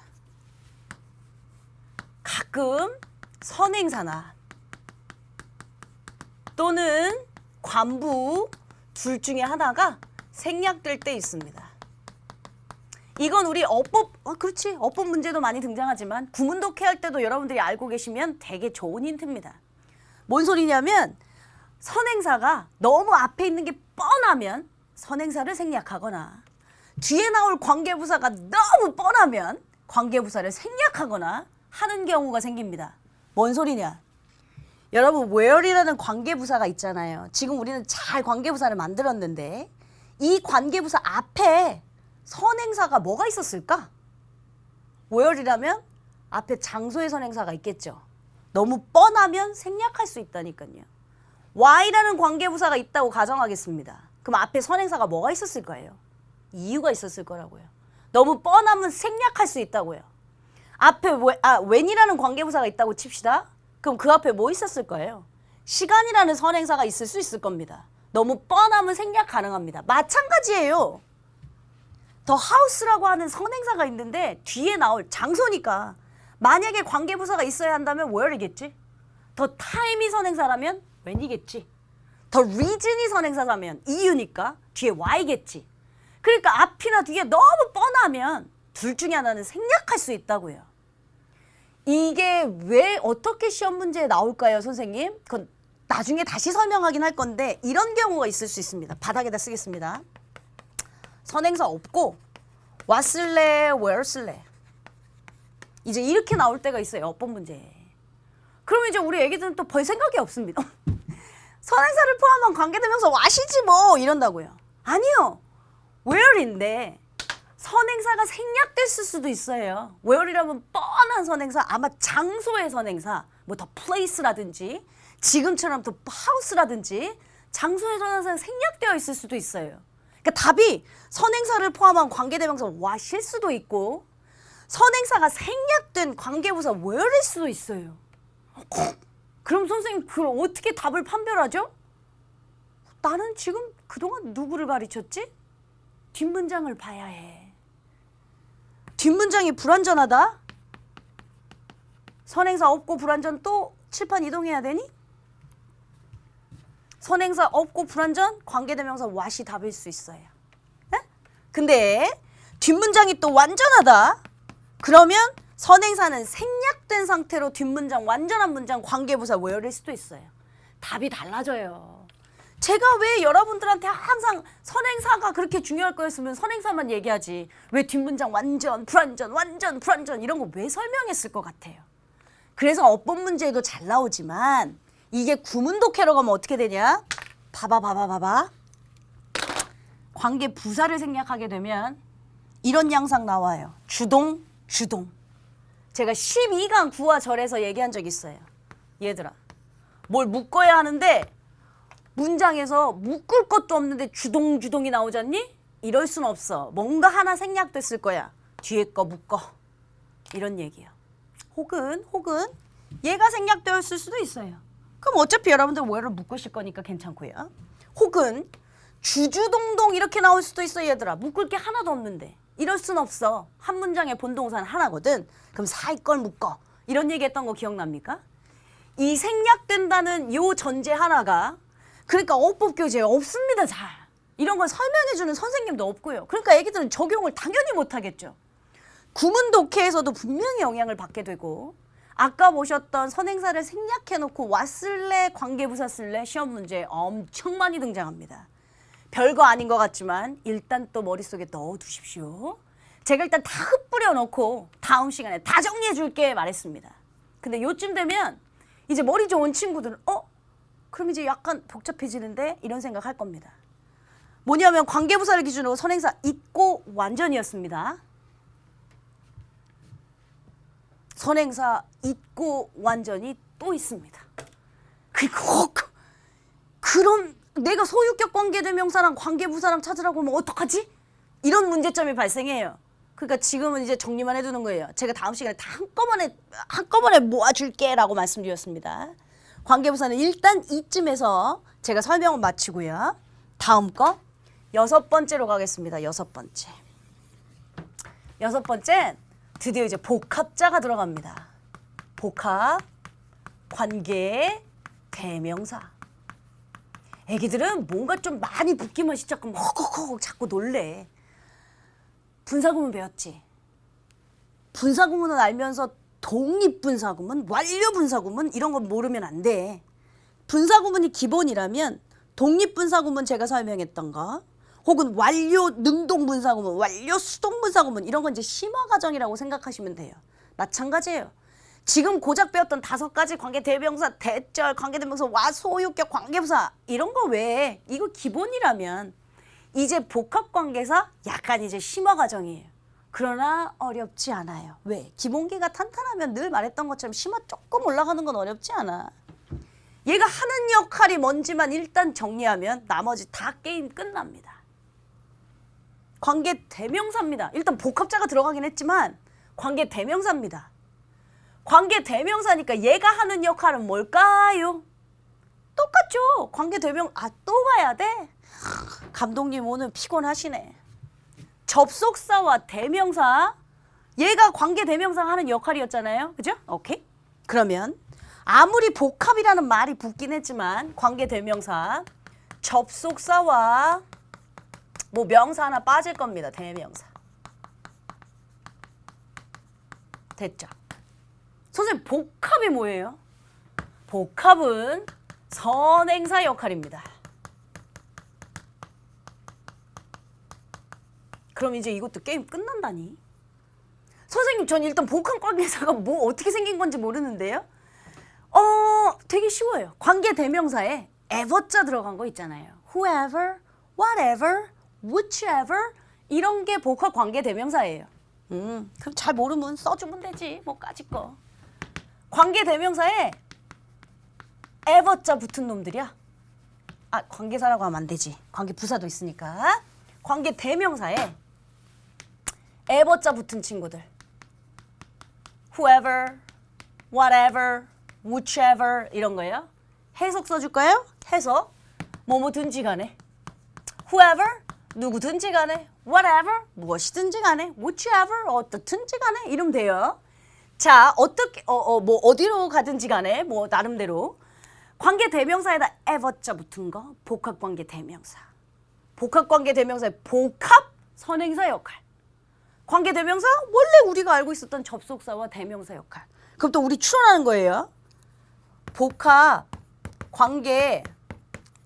가끔 선행사나 또는 관부 둘 중에 하나가 생략될 때 있습니다. 이건 우리 어법, 그렇지. 어법 문제도 많이 등장하지만 구문독해 할 때도 여러분들이 알고 계시면 되게 좋은 힌트입니다. 뭔 소리냐면 선행사가 너무 앞에 있는 게 뻔하면 선행사를 생략하거나 뒤에 나올 관계부사가 너무 뻔하면 관계부사를 생략하거나 하는 경우가 생깁니다. 뭔 소리냐? 여러분 where이라는 관계부사가 있잖아요. 지금 우리는 잘 관계부사를 만들었는데 이 관계부사 앞에 선행사가 뭐가 있었을까? where이라면 앞에 장소의 선행사가 있겠죠. 너무 뻔하면 생략할 수 있다니까요. why라는 관계부사가 있다고 가정하겠습니다. 그럼 앞에 선행사가 뭐가 있었을 거예요? 이유가 있었을 거라고요. 너무 뻔하면 생략할 수 있다고요. 앞에 when이라는 관계부사가 있다고 칩시다. 그럼 그 앞에 뭐 있었을 거예요? 시간이라는 선행사가 있을 수 있을 겁니다. 너무 뻔하면 생략 가능합니다. 마찬가지예요. The house라고 하는 선행사가 있는데 뒤에 나올 장소니까 만약에 관계부사가 있어야 한다면 where이겠지. The time이 선행사라면 when이겠지. The reason이 선행사라면 이유니까 뒤에 why겠지. 그러니까 앞이나 뒤에 너무 뻔하면 둘 중에 하나는 생략할 수 있다고요. 이게 왜 어떻게 시험 문제에 나올까요, 선생님? 그건 나중에 다시 설명하긴 할 건데 이런 경우가 있을 수 있습니다. 바닥에다 쓰겠습니다. 선행사 없고 what 쓸래, where 쓸래. 이제 이렇게 나올 때가 있어요, 어법 문제에. 그러면 이제 우리 애기들은 또 별 생각이 없습니다. 선행사를 포함한 관계대명사 what이지 뭐 이런다고요. 아니요. where인데 선행사가 생략됐을 수도 있어요. where이라면 뻔한 선행사, 아마 장소의 선행사, 뭐 the place라든지 지금처럼 the house라든지 장소의 선행사가 생략되어 있을 수도 있어요. 그러니까 답이 선행사를 포함한 관계대명사 what일 수도 있고 선행사가 생략된 관계부사 where일 수도 있어요. 그럼 선생님 그걸 어떻게 답을 판별하죠? 나는 지금 그동안 누구를 가르쳤지? 뒷문장을 봐야 해. 뒷문장이 불완전하다? 선행사 없고 불완전 또 칠판 이동해야 되니? 선행사 없고 불완전 관계대명사 what이 답일 수 있어요. 네? 근데 뒷문장이 또 완전하다? 그러면 선행사는 생략된 상태로 뒷문장 완전한 문장 관계부사 where일 수도 있어요. 답이 달라져요. 제가 왜 여러분들한테 항상 선행사가 그렇게 중요할 거였으면 선행사만 얘기하지 왜 뒷문장 완전, 불완전, 완전, 불완전 이런 거 왜 설명했을 것 같아요. 그래서 어법 문제에도 잘 나오지만 이게 구문독해로 가면 어떻게 되냐? 봐봐. 관계 부사를 생략하게 되면 이런 양상 나와요. 주동. 제가 12강 구와 절에서 얘기한 적 있어요. 얘들아, 뭘 묶어야 하는데 문장에서 묶을 것도 없는데 주동이 나오잖니? 이럴 순 없어. 뭔가 하나 생략됐을 거야. 뒤에 거 묶어. 이런 얘기예요. 혹은 얘가 생략되었을 수도 있어요. 그럼 어차피 여러분들 where를 묶으실 거니까 괜찮고요. 혹은 주주동동 이렇게 나올 수도 있어 얘들아. 묶을 게 하나도 없는데. 이럴 순 없어. 한 문장에 본동사는 하나거든. 그럼 사이 걸 묶어. 이런 얘기했던 거 기억납니까? 이 생략된다는 요 전제 하나가 그러니까 어법 교재에 없습니다. 잘. 이런 걸 설명해주는 선생님도 없고요. 그러니까 애기들은 적용을 당연히 못하겠죠. 구문독해에서도 분명히 영향을 받게 되고 아까 보셨던 선행사를 생략해놓고 what 쓸래, 관계부사 쓸래 시험 문제에 엄청 많이 등장합니다. 별거 아닌 것 같지만 일단 또 머릿속에 넣어두십시오. 제가 일단 다 흩뿌려 놓고 다음 시간에 다 정리해 줄게 말했습니다. 근데 요쯤 되면 이제 머리 좋은 친구들은 그럼 이제 약간 복잡해지는데 이런 생각 할 겁니다. 뭐냐면 관계부사를 기준으로 선행사 있고 완전이었습니다. 선행사 있고 완전이 또 있습니다. 그리고 그럼 내가 소유격 관계대명사랑 관계부사랑 찾으라고 하면 어떡하지? 이런 문제점이 발생해요. 그러니까 지금은 이제 정리만 해두는 거예요. 제가 다음 시간에 다 한꺼번에 모아줄게 라고 말씀드렸습니다. 관계부사는 일단 이쯤에서 제가 설명을 마치고요. 다음 거 여섯 번째로 가겠습니다. 여섯 번째. 여섯 번째, 드디어 이제 복합자가 들어갑니다. 복합, 관계, 대명사. 애기들은 뭔가 좀 많이 붙기만 시작하면 허걱허걱 자꾸 놀래. 분사구문 배웠지? 분사구문은 알면서 독립분사구문, 완료분사구문 이런 건 모르면 안 돼. 분사구문이 기본이라면 독립분사구문 제가 설명했던 거 혹은 완료 능동분사구문, 완료 수동분사구문 이런 건 이제 심화과정이라고 생각하시면 돼요. 마찬가지예요. 지금 고작 배웠던 5가지 관계대명사, 대절, 관계대명사, 와소유격, 관계부사 이런 거 왜? 이거 기본이라면 이제 복합관계사 약간 이제 심화과정이에요. 그러나 어렵지 않아요. 왜? 기본기가 탄탄하면 늘 말했던 것처럼 심화 조금 올라가는 건 어렵지 않아. 얘가 하는 역할이 뭔지만 일단 정리하면 나머지 다 게임 끝납니다. 관계대명사입니다. 일단 복합자가 들어가긴 했지만 관계대명사입니다. 관계대명사니까 얘가 하는 역할은 뭘까요? 똑같죠. 관계대명 또 가야 돼? 감독님 오늘 피곤하시네. 접속사와 대명사 얘가 관계대명사가 하는 역할이었잖아요. 그죠? 오케이. 그러면 아무리 복합이라는 말이 붙긴 했지만 관계대명사 접속사와 뭐 명사 하나 빠질 겁니다. 대명사. 됐죠? 선생님 복합이 뭐예요? 복합은 선행사 역할입니다. 그럼 이제 이것도 게임 끝난다니? 선생님 전 일단 복합관계사가 뭐 어떻게 생긴 건지 모르는데요. 되게 쉬워요. 관계대명사에 ever자 들어간 거 있잖아요. whoever, whatever, whichever 이런 게 복합관계대명사예요. 그럼 잘 모르면 써주면 되지. 뭐까짓 거. 관계대명사에 ever자 붙은 놈들이야. 관계사라고 하면 안 되지. 관계부사도 있으니까. 관계대명사에 ever자 붙은 친구들. whoever, whatever, whichever 이런 거예요. 해석 써줄까요? 해석. 뭐뭐든지 간에. whoever, 누구든지 간에. whatever, 무엇이든지 간에. whichever, 어떻든지 간에. 이러면 돼요. 자, 어떻게, 뭐 어디로 가든지 간에 뭐 나름대로. 관계대명사에다 ever자 붙은 거 복합관계대명사. 복합관계대명사의 복합 선행사 역할. 관계대명사 원래 우리가 알고 있었던 접속사와 대명사 역할. 그럼 또 우리 추론하는 거예요. 복합 관계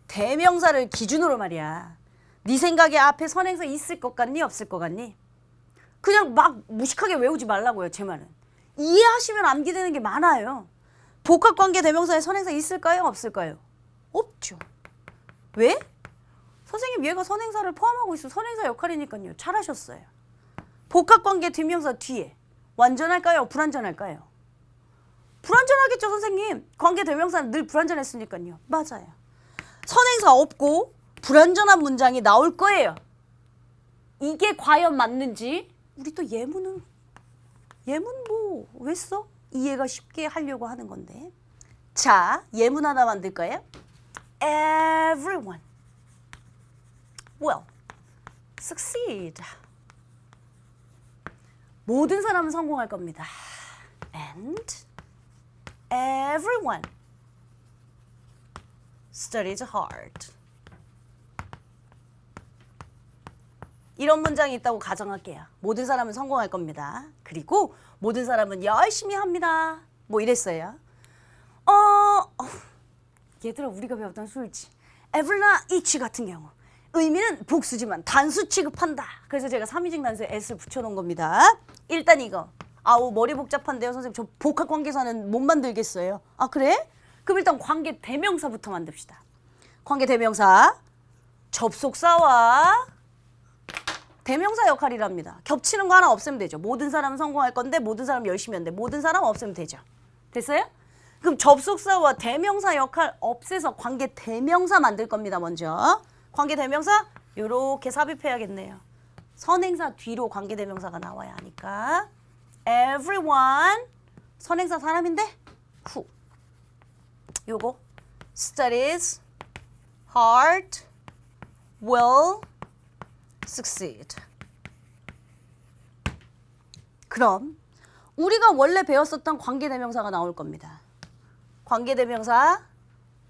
대명사를 기준으로 말이야. 네 생각에 앞에 선행사 있을 것 같니? 없을 것 같니? 그냥 막 무식하게 외우지 말라고요. 제 말은. 이해하시면 암기되는 게 많아요. 복합관계 대명사에 선행사 있을까요? 없을까요? 없죠. 왜? 선생님 얘가 선행사를 포함하고 있어. 선행사 역할이니까요. 잘하셨어요. 복합관계 대명사 뒤에 완전할까요? 불완전할까요? 불완전하겠죠, 선생님. 관계 대명사는 늘 불완전했으니까요. 맞아요. 선행사 없고 불완전한 문장이 나올 거예요. 이게 과연 맞는지 우리 또 예문 뭐 왜 써? 이해가 쉽게 하려고 하는 건데. 자, 예문 하나 만들까요? Everyone will succeed. 모든 사람은 성공할 겁니다. And everyone studies hard. 이런 문장이 있다고 가정할게요. 모든 사람은 성공할 겁니다. 그리고 모든 사람은 열심히 합니다. 뭐 이랬어요. 얘들아 우리가 배웠던 수일치. ever나 each 같은 경우 의미는 복수지만 단수 취급한다. 그래서 제가 삼위직 단수에 s를 붙여놓은 겁니다. 일단 이거. 머리 복잡한데요. 선생님 저 복합관계사는 못 만들겠어요. 그래? 그럼 일단 관계대명사부터 만듭시다. 관계대명사 접속사와 대명사 역할이랍니다. 겹치는 거 하나 없애면 되죠. 모든 사람은 성공할 건데 모든 사람 열심히 한대. 모든 사람 없애면 되죠. 됐어요? 그럼 접속사와 대명사 역할 없애서 관계대명사 만들 겁니다. 먼저. 관계대명사 요렇게 삽입해야겠네요. 선행사 뒤로 관계대명사가 나와야 하니까. Everyone 선행사 사람인데 who 요거 studies hard will succeed. 그럼 우리가 원래 배웠었던 관계대명사가 나올 겁니다. 관계대명사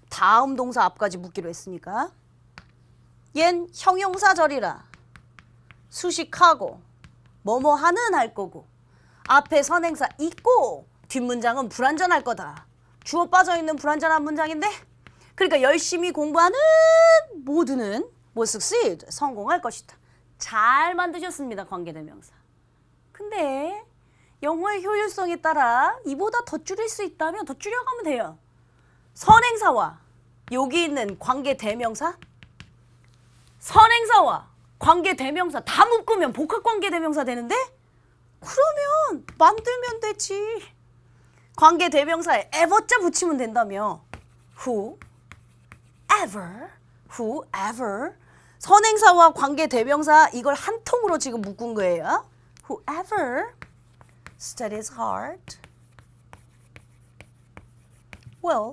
다음 동사 앞까지 묻기로 했으니까 얜 형용사절이라 수식하고 뭐뭐 하는 할 거고 앞에 선행사 있고 뒷문장은 불완전할 거다. 주어 빠져있는 불완전한 문장인데 그러니까 열심히 공부하는 모두는 뭐 succeed 성공할 것이다. 잘 만드셨습니다. 관계대명사. 근데 영어의 효율성에 따라 이보다 더 줄일 수 있다면 더 줄여가면 돼요. 선행사와 여기 있는 관계대명사 선행사와 관계대명사 다 묶으면 복합관계대명사 되는데 그러면 만들면 되지. 관계대명사에 ever자 붙이면 된다며. whoever 선행사와 관계대명사 이걸 한 통으로 지금 묶은 거예요. whoever studies hard will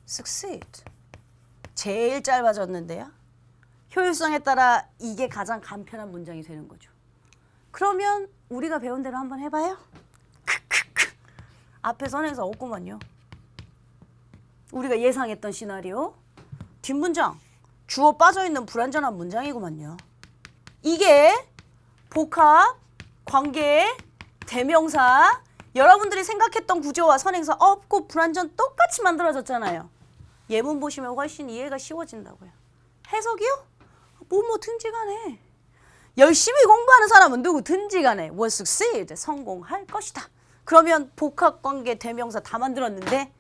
succeed. 제일 짧아졌는데요. 효율성에 따라 이게 가장 간편한 문장이 되는 거죠. 그러면 우리가 배운 대로 한번 해봐요. 앞에 선행사 없구만요. 우리가 예상했던 시나리오. 뒷문장 주어 빠져있는 불완전한 문장이구만요. 이게 복합, 관계, 대명사 여러분들이 생각했던 구조와 선행사 없고 불완전 똑같이 만들어졌잖아요. 예문 보시면 훨씬 이해가 쉬워진다고요. 해석이요? 뭐든지 간에 열심히 공부하는 사람은 누구든지 간에 will succeed 성공할 것이다. 그러면 복합관계 대명사 다 만들었는데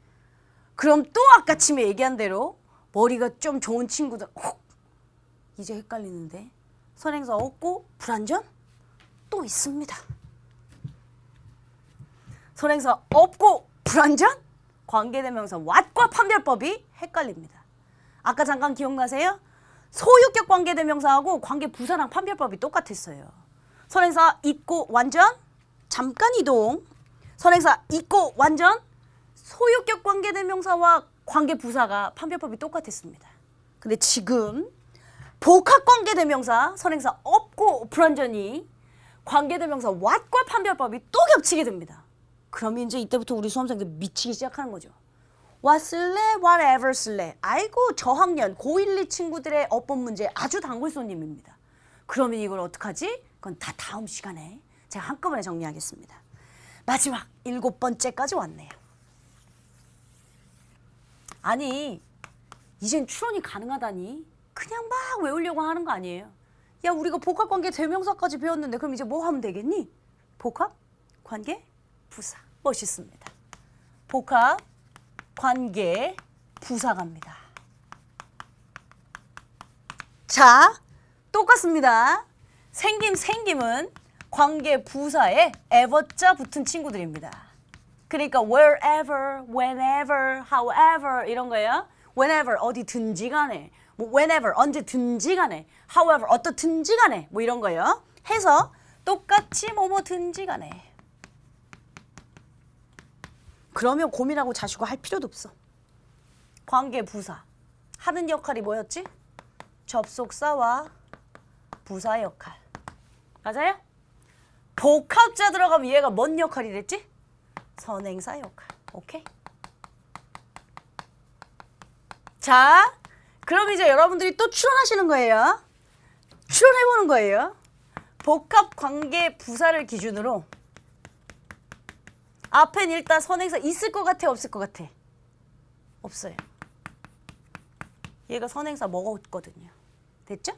그럼 또 아까 침에 얘기한 대로 머리가 좀 좋은 친구들 이제 헷갈리는데 선행사 없고 불완전 또 있습니다. 선행사 없고 불완전 관계대명사 what과 판별법이 헷갈립니다. 아까 잠깐 기억나세요? 소유격 관계대명사하고 관계부사랑 판별법이 똑같았어요. 선행사 있고 완전 잠깐 이동 선행사 있고 완전 소유격 관계대명사와 관계부사가 판별법이 똑같았습니다. 근데 지금 복합관계대명사 선행사 없고 불완전히 관계대명사 what과 판별법이 또 겹치게 됩니다. 그럼 이제 이때부터 우리 수험생들 미치기 시작하는 거죠. what 쓸래? whatever 쓸래? 아이고 저학년 고1, 2 친구들의 어법 문제 아주 단골 손님입니다. 그러면 이걸 어떡하지? 그건 다 다음 시간에 제가 한꺼번에 정리하겠습니다. 마지막 7번째까지 왔네요. 아니 이젠 추론이 가능하다니 그냥 막 외우려고 하는 거 아니에요. 야 우리가 복합관계 대명사까지 배웠는데 그럼 이제 뭐 하면 되겠니? 복합, 관계, 부사. 멋있습니다. 복합, 관계, 부사 갑니다. 자, 똑같습니다. 생김은 관계 부사에 ever자 붙은 친구들입니다. 그러니까 wherever, whenever, however 이런 거예요. whenever 어디든지 간에, 뭐 whenever 언제든지 간에, however 어떻든지 간에 뭐 이런 거예요. 해서 똑같이 뭐든지 간에. 그러면 고민하고 자시고 할 필요도 없어. 관계 부사 하는 역할이 뭐였지? 접속사와 부사 역할. 맞아요? 복합자 들어가면 얘가 뭔 역할이 됐지? 선행사 역할. 오케이? 자, 그럼 이제 여러분들이 또 추론하시는 거예요. 추론해보는 거예요. 복합 관계 부사를 기준으로 앞엔 일단 선행사 있을 것 같아, 없을 것 같아? 없어요. 얘가 선행사 먹었거든요. 됐죠?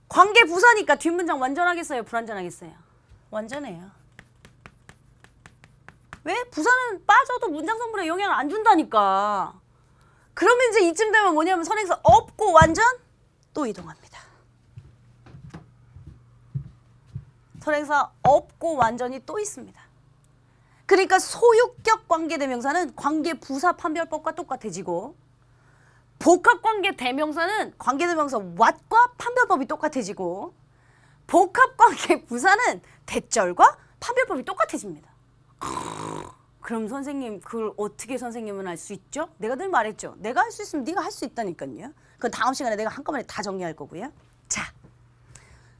관계 부사니까 뒷문장 완전하겠어요, 불완전하겠어요? 완전해요. 왜? 부사는 빠져도 문장 성분에 영향을 안 준다니까. 그러면 이제 이쯤 되면 뭐냐면 선행사 없고 완전 또 이동합니다. 선행사 없고 완전히 또 있습니다. 그러니까 소유격 관계대명사는 관계부사 판별법과 똑같아지고 복합관계대명사는 관계대명사 what과 판별법이 똑같아지고 복합관계부사는 대절과 판별법이 똑같아집니다. 그럼 선생님 그걸 어떻게 선생님은 할 수 있죠? 내가 늘 말했죠. 내가 할 수 있으면 네가 할 수 있다니까요. 그건 다음 시간에 내가 한꺼번에 다 정리할 거고요. 자,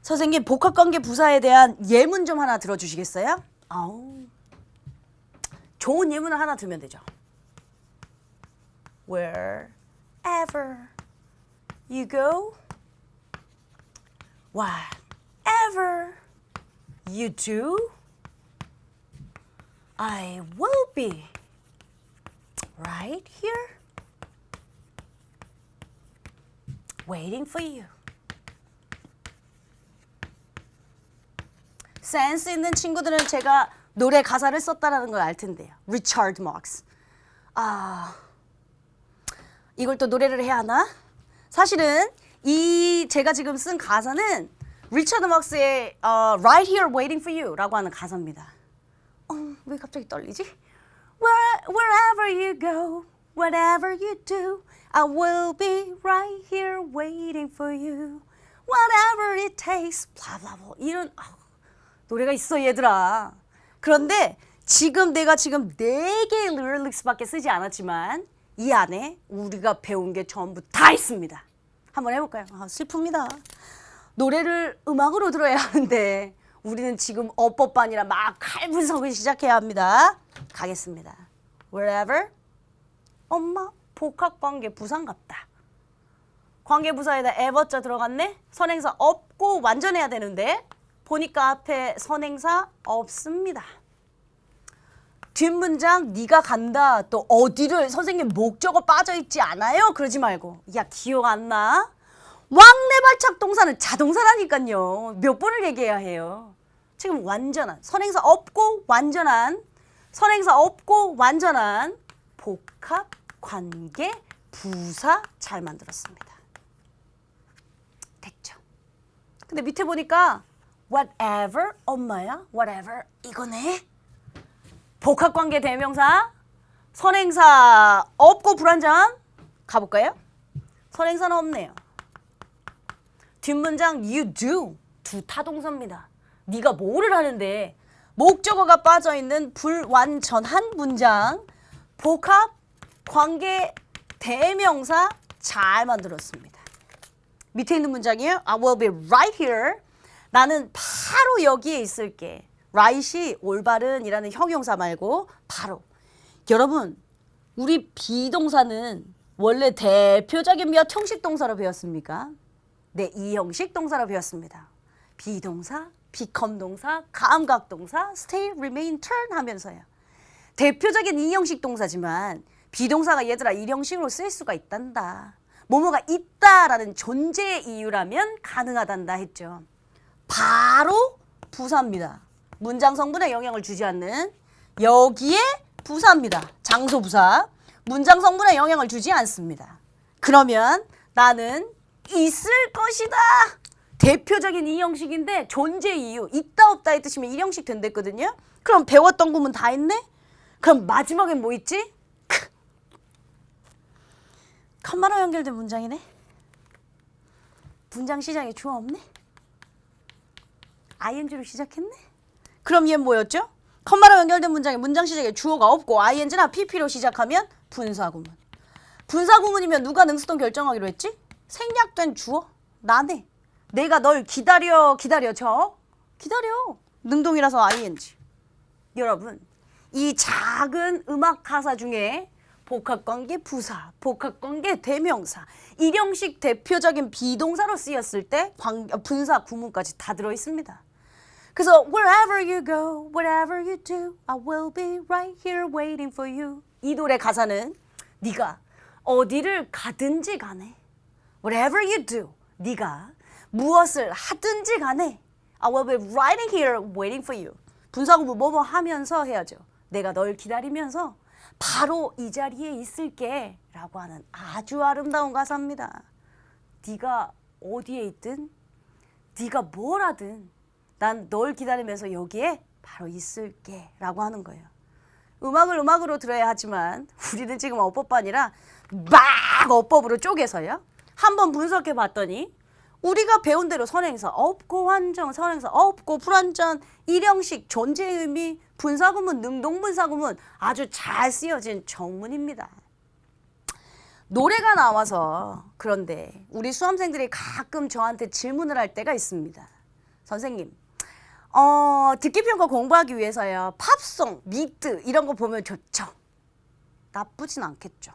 선생님 복합관계 부사에 대한 예문 좀 하나 들어주시겠어요? 아우, 좋은 예문을 하나 들면 되죠. Wherever you go, whatever you do, I will be right here waiting for you. 센스 있는 친구들은 제가 노래 가사를 썼다라는 걸 알 텐데요. 리처드 막스. 이걸 또 노래를 해야 하나? 사실은 이 제가 지금 쓴 가사는 리처드 막스의 Right Here Waiting for You라고 하는 가사입니다. 왜 갑자기 떨리지? Wherever you go, whatever you do, I will be right here waiting for you. Whatever it takes, blah blah blah. 이런 노래가 있어 얘들아. 그런데 지금 내가 지금 4개의 리릭스밖에 쓰지 않았지만 이 안에 우리가 배운 게 전부 다 있습니다. 한번 해볼까요? 슬픕니다. 노래를 음악으로 들어야 하는데 우리는 지금 어법반이라 막 칼분석을 시작해야 합니다. 가겠습니다. Wherever, 엄마 복합관계 부사인갑다. 관계부사에다 ever자 들어갔네? 선행사 없고 완전해야 되는데 보니까 앞에 선행사 없습니다. 뒷문장 네가 간다 또 어디를 선생님 목적어 빠져있지 않아요? 그러지 말고 야 기억 안 나? 왕래발착 동사는 자동사라니까요. 몇 번을 얘기해야 해요. 지금 완전한 선행사 없고 완전한 선행사 없고 완전한 복합 관계 부사 잘 만들었습니다. 됐죠? 근데 밑에 보니까 whatever 엄마야 whatever 이거네. 복합관계 대명사 선행사 없고 불완전 가볼까요? 선행사는 없네요. 뒷문장 you do 두 타동사입니다. 네가 뭐를 하는데 목적어가 빠져있는 불완전한 문장 복합 관계 대명사 잘 만들었습니다. 밑에 있는 문장이에요. I will be right here. 나는 바로 여기에 있을게. right이 올바른이라는 형용사 말고 바로. 여러분 우리 비동사는 원래 대표적인 몇 형식 동사로 배웠습니까? 네, 2형식 동사로 배웠습니다. 비동사, become 동사, 감각 동사, stay, remain, turn 하면서요. 대표적인 2형식 동사지만 비동사가 얘들아 1형식으로 쓸 수가 있단다. 뭐뭐가 있다라는 존재의 이유라면 가능하단다 했죠. 바로 부사입니다. 문장 성분에 영향을 주지 않는 여기에 부사입니다. 장소 부사. 문장 성분에 영향을 주지 않습니다. 그러면 나는 있을 것이다. 대표적인 2형식인데 존재 이유 있다 없다의 뜻이면 1형식 된댔거든요. 그럼 배웠던 구문 다 했네? 그럼 마지막엔 뭐 있지? 컴마로 연결된 문장이네. 문장 시작에 주어 없네. ing로 시작했네. 그럼 얘는 뭐였죠? 컴마로 연결된 문장에 문장 시작에 주어가 없고 ing나 pp로 시작하면 분사구문. 분사구문이면 누가 능수동 결정하기로 했지? 생략된 주어 나네. 내가 널 기다려 기다려 능동이라서 ing. 여러분 이 작은 음악 가사 중에 복합관계 부사, 복합관계 대명사, 1형식 대표적인 비동사로 쓰였을 때 분사 구문까지 다 들어있습니다. 그래서 wherever you go, whatever you do, I will be right here waiting for you. 이 노래 가사는 네가 어디를 가든지 간에 whatever you do, 네가 무엇을 하든지 간에 I will be right here waiting for you. 분사구문 뭐뭐 하면서 해야죠. 내가 널 기다리면서 바로 이 자리에 있을게 라고 하는 아주 아름다운 가사입니다. 네가 어디에 있든 네가 뭘 하든 난 널 기다리면서 여기에 바로 있을게 라고 하는 거예요. 음악을 음악으로 들어야 하지만 우리는 지금 어법반이라 막 어법으로 쪼개서요. 한번 분석해 봤더니 우리가 배운 대로 선행사 없고 완전, 선행사 없고 불완전, 1형식, 존재의 의미, 분사구문, 능동분사구문 아주 잘 쓰여진 정문입니다. 노래가 나와서 그런데 우리 수험생들이 가끔 저한테 질문을 할 때가 있습니다. 선생님, 듣기평가 공부하기 위해서요. 팝송, 미드 이런 거 보면 좋죠. 나쁘진 않겠죠.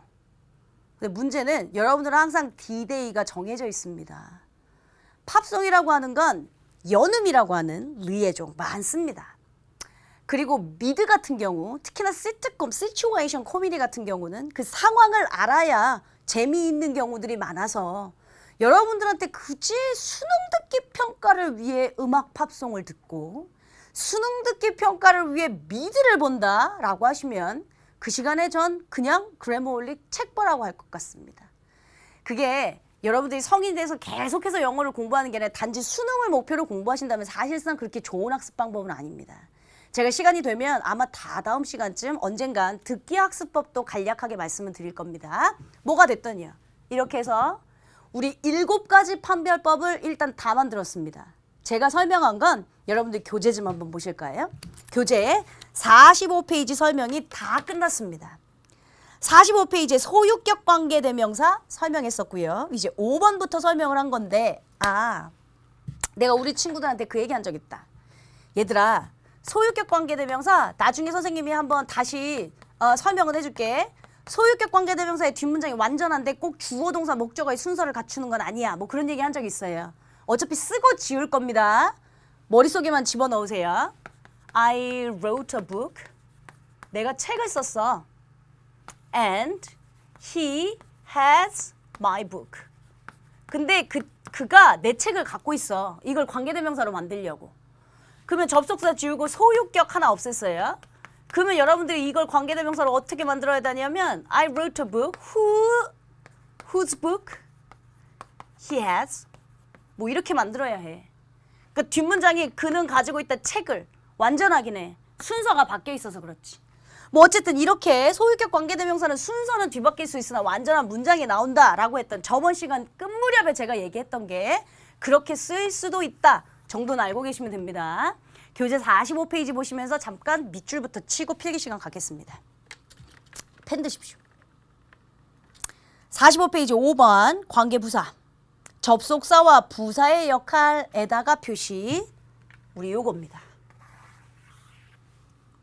근데 문제는 여러분들은 항상 D-Day가 정해져 있습니다. 팝송이라고 하는 건 연음이라고 하는 리에종 많습니다. 그리고 미드 같은 경우, 특히나 시트콤, 시츄에이션 코미디 같은 경우는 그 상황을 알아야 재미있는 경우들이 많아서 여러분들한테 굳이 수능 듣기 평가를 위해 음악 팝송을 듣고 수능 듣기 평가를 위해 미드를 본다라고 하시면 그 시간에 전 그냥 그래머홀릭 책 보라고 할 것 같습니다. 그게 여러분들이 성인이 돼서 계속해서 영어를 공부하는 게 아니라 단지 수능을 목표로 공부하신다면 사실상 그렇게 좋은 학습 방법은 아닙니다. 제가 시간이 되면 아마 다다음 시간쯤 언젠간 듣기 학습법도 간략하게 말씀을 드릴 겁니다. 뭐가 됐더니요. 이렇게 해서 우리 7가지 판별법을 일단 다 만들었습니다. 제가 설명한 건 여러분들 교재 좀 한번 보실까요? 교재 45페이지 설명이 다 끝났습니다. 45페이지에 소유격 관계대명사 설명했었고요. 이제 5번부터 설명을 한 건데 내가 우리 친구들한테 그 얘기 한 적 있다. 얘들아, 소유격 관계대명사 나중에 선생님이 한번 다시 설명을 해줄게. 소유격 관계대명사의 뒷문장이 완전한데 꼭 주어 동사 목적어의 순서를 갖추는 건 아니야. 뭐 그런 얘기 한 적이 있어요. 어차피 쓰고 지울 겁니다. 머릿속에만 집어넣으세요. I wrote a book. 내가 책을 썼어. And he has my book. 근데 그가 내 책을 갖고 있어. 이걸 관계대명사로 만들려고. 그러면 접속사 지우고 소유격 하나 없앴어요. 그러면 여러분들이 이걸 관계대명사로 어떻게 만들어야 되냐면 I wrote a book. Whose book? He has. 뭐 이렇게 만들어야 해. 그러니까 뒷문장이 그는 가지고 있다 책을 완전하긴 해. 순서가 바뀌어 있어서 그렇지. 뭐 어쨌든 이렇게 소유격 관계대명사는 순서는 뒤바뀔 수 있으나 완전한 문장이 나온다라고 했던 저번 시간 끝 무렵에 제가 얘기했던 게 그렇게 쓰일 수도 있다 정도는 알고 계시면 됩니다. 교재 45페이지 보시면서 잠깐 밑줄부터 치고 필기 시간 갖겠습니다. 펜 드십시오. 45페이지 5번 관계부사. 접속사와 부사의 역할에다가 표시. 우리 요겁니다.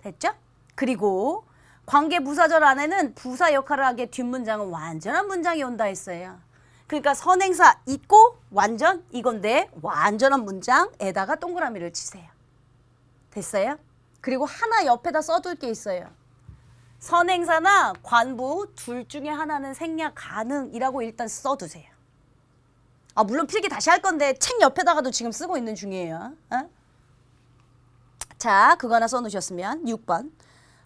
됐죠? 그리고 관계부사절 안에는 부사 역할을 하기에 뒷문장은 완전한 문장이 온다 했어요. 그러니까 선행사 있고 완전 이건데 완전한 문장에다가 동그라미를 치세요. 됐어요? 그리고 하나 옆에다 써둘 게 있어요. 선행사나 관부 둘 중에 하나는 생략 가능이라고 일단 써두세요. 물론 필기 다시 할 건데 책 옆에다가도 지금 쓰고 있는 중이에요. 자, 그거 하나 써놓으셨으면 6번.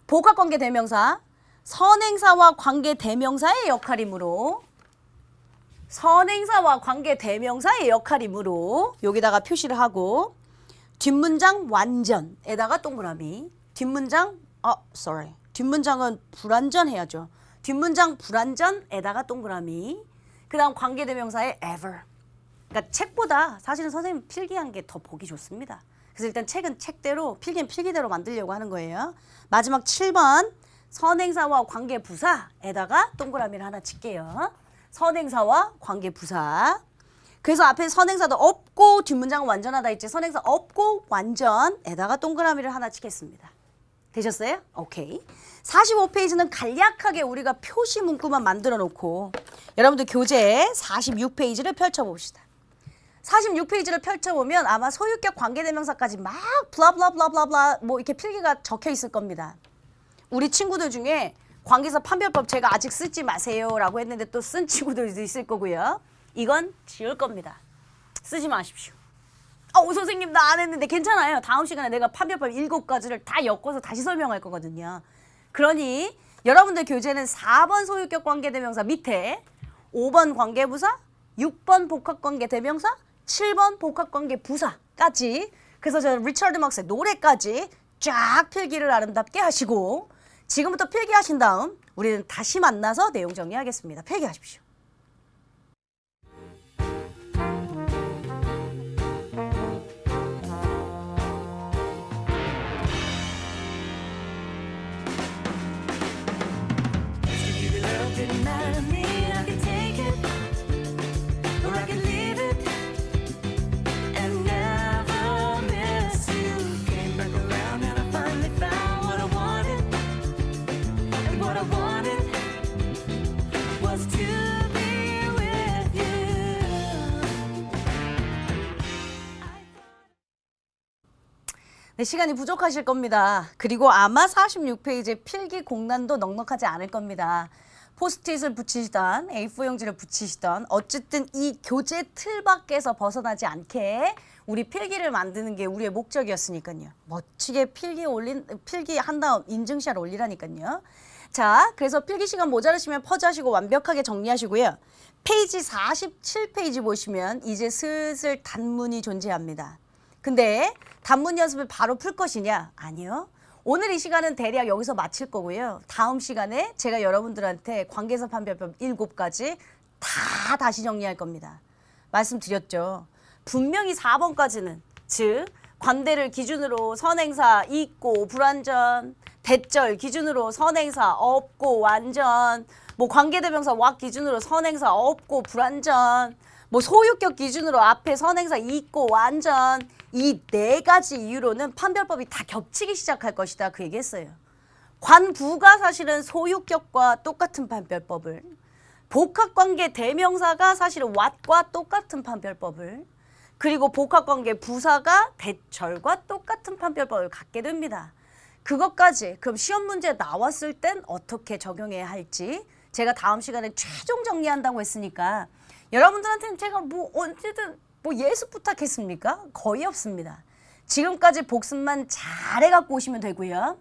복합관계대명사. 선행사와 관계대명사의 역할이므로 여기다가 표시를 하고 뒷문장 완전에다가 동그라미. 뒷문장은 불완전 해야죠. 뒷문장 불완전에다가 동그라미. 그 다음 관계대명사의 ever. 그러니까 책보다 사실은 선생님 필기한 게 더 보기 좋습니다. 그래서 일단 책은 책대로, 필기는 필기대로 만들려고 하는 거예요. 마지막 7번 선행사와 관계부사에다가 동그라미를 하나 칠게요. 선행사와 관계부사. 그래서 앞에 선행사도 없고 뒷문장은 완전하다 했지. 선행사 없고 완전에다가 동그라미를 하나 치겠습니다. 되셨어요? 오케이. 45페이지는 간략하게 우리가 표시 문구만 만들어 놓고 여러분들 교재 46페이지를 펼쳐봅시다. 46페이지를 펼쳐보면 아마 소유격 관계대명사까지 막 블라블라블라블라 뭐 이렇게 필기가 적혀 있을 겁니다. 우리 친구들 중에 관계사 판별법 제가 아직 쓰지 마세요 라고 했는데 또 쓴 친구들도 있을 거고요. 이건 지울 겁니다. 쓰지 마십시오. 선생님 나 안 했는데 괜찮아요. 다음 시간에 내가 판별법 7가지를 다 엮어서 다시 설명할 거거든요. 그러니 여러분들 교재는 4번 소유격 관계대명사 밑에 5번 관계부사, 6번 복합관계대명사, 7번 복합관계부사까지, 그래서 저 리처드 막스의 노래까지 쫙 필기를 아름답게 하시고 지금부터 필기하신 다음 우리는 다시 만나서 내용 정리하겠습니다. 필기하십시오. 네, 시간이 부족하실 겁니다. 그리고 아마 46페이지에 필기 공란도 넉넉하지 않을 겁니다. 포스트잇을 붙이시던 A4 용지를 붙이시던 어쨌든 이 교재 틀 밖에서 벗어나지 않게 우리 필기를 만드는 게 우리의 목적이었으니까요. 멋지게 필기 한 다음 인증샷 올리라니까요. 자, 그래서 필기 시간 모자르시면 퍼즈하시고 완벽하게 정리하시고요. 페이지 47페이지 보시면 이제 슬슬 단문이 존재합니다. 근데 단문 연습을 바로 풀 것이냐? 아니요. 오늘 이 시간은 대략 여기서 마칠 거고요. 다음 시간에 제가 여러분들한테 관계사 판별법 7가지 다 다시 정리할 겁니다. 말씀드렸죠. 분명히 4번까지는 즉 관대를 기준으로 선행사 있고 불완전, 대절 기준으로 선행사 없고 완전, 뭐 관계대명사 왁 기준으로 선행사 없고 불완전, 뭐 소유격 기준으로 앞에 선행사 있고 완전, 이 4가지 이유로는 판별법이 다 겹치기 시작할 것이다 그 얘기했어요. 관부가 사실은 소유격과 똑같은 판별법을, 복합관계 대명사가 사실은 what과 똑같은 판별법을, 그리고 복합관계 부사가 대절과 똑같은 판별법을 갖게 됩니다. 그것까지 그럼 시험 문제 나왔을 땐 어떻게 적용해야 할지 제가 다음 시간에 최종 정리한다고 했으니까 여러분들한테는 제가 뭐 언제든 뭐 예습 부탁했습니까? 거의 없습니다. 지금까지 복습만 잘 해갖고 오시면 되고요.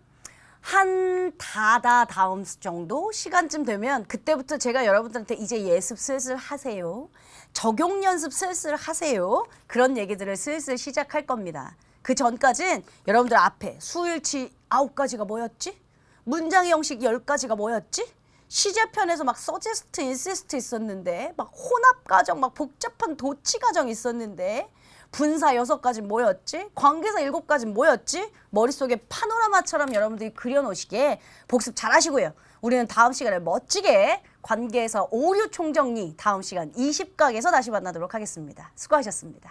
한 다음 정도 시간쯤 되면 그때부터 제가 여러분들한테 이제 예습 슬슬 하세요. 적용 연습 슬슬 하세요. 그런 얘기들을 슬슬 시작할 겁니다. 그 전까진 여러분들 앞에 수일치 9가지가 뭐였지? 문장의 형식 10가지가 뭐였지? 시제편에서 막 서제스트, 인시스트 있었는데 막 혼합 과정, 막 복잡한 도치 과정 있었는데 분사 6가지 뭐였지? 관계사 7가지 뭐였지? 머릿속에 파노라마처럼 여러분들이 그려놓으시게 복습 잘 하시고요. 우리는 다음 시간에 멋지게 관계사 오류 총정리 다음 시간 20강에서 다시 만나도록 하겠습니다. 수고하셨습니다.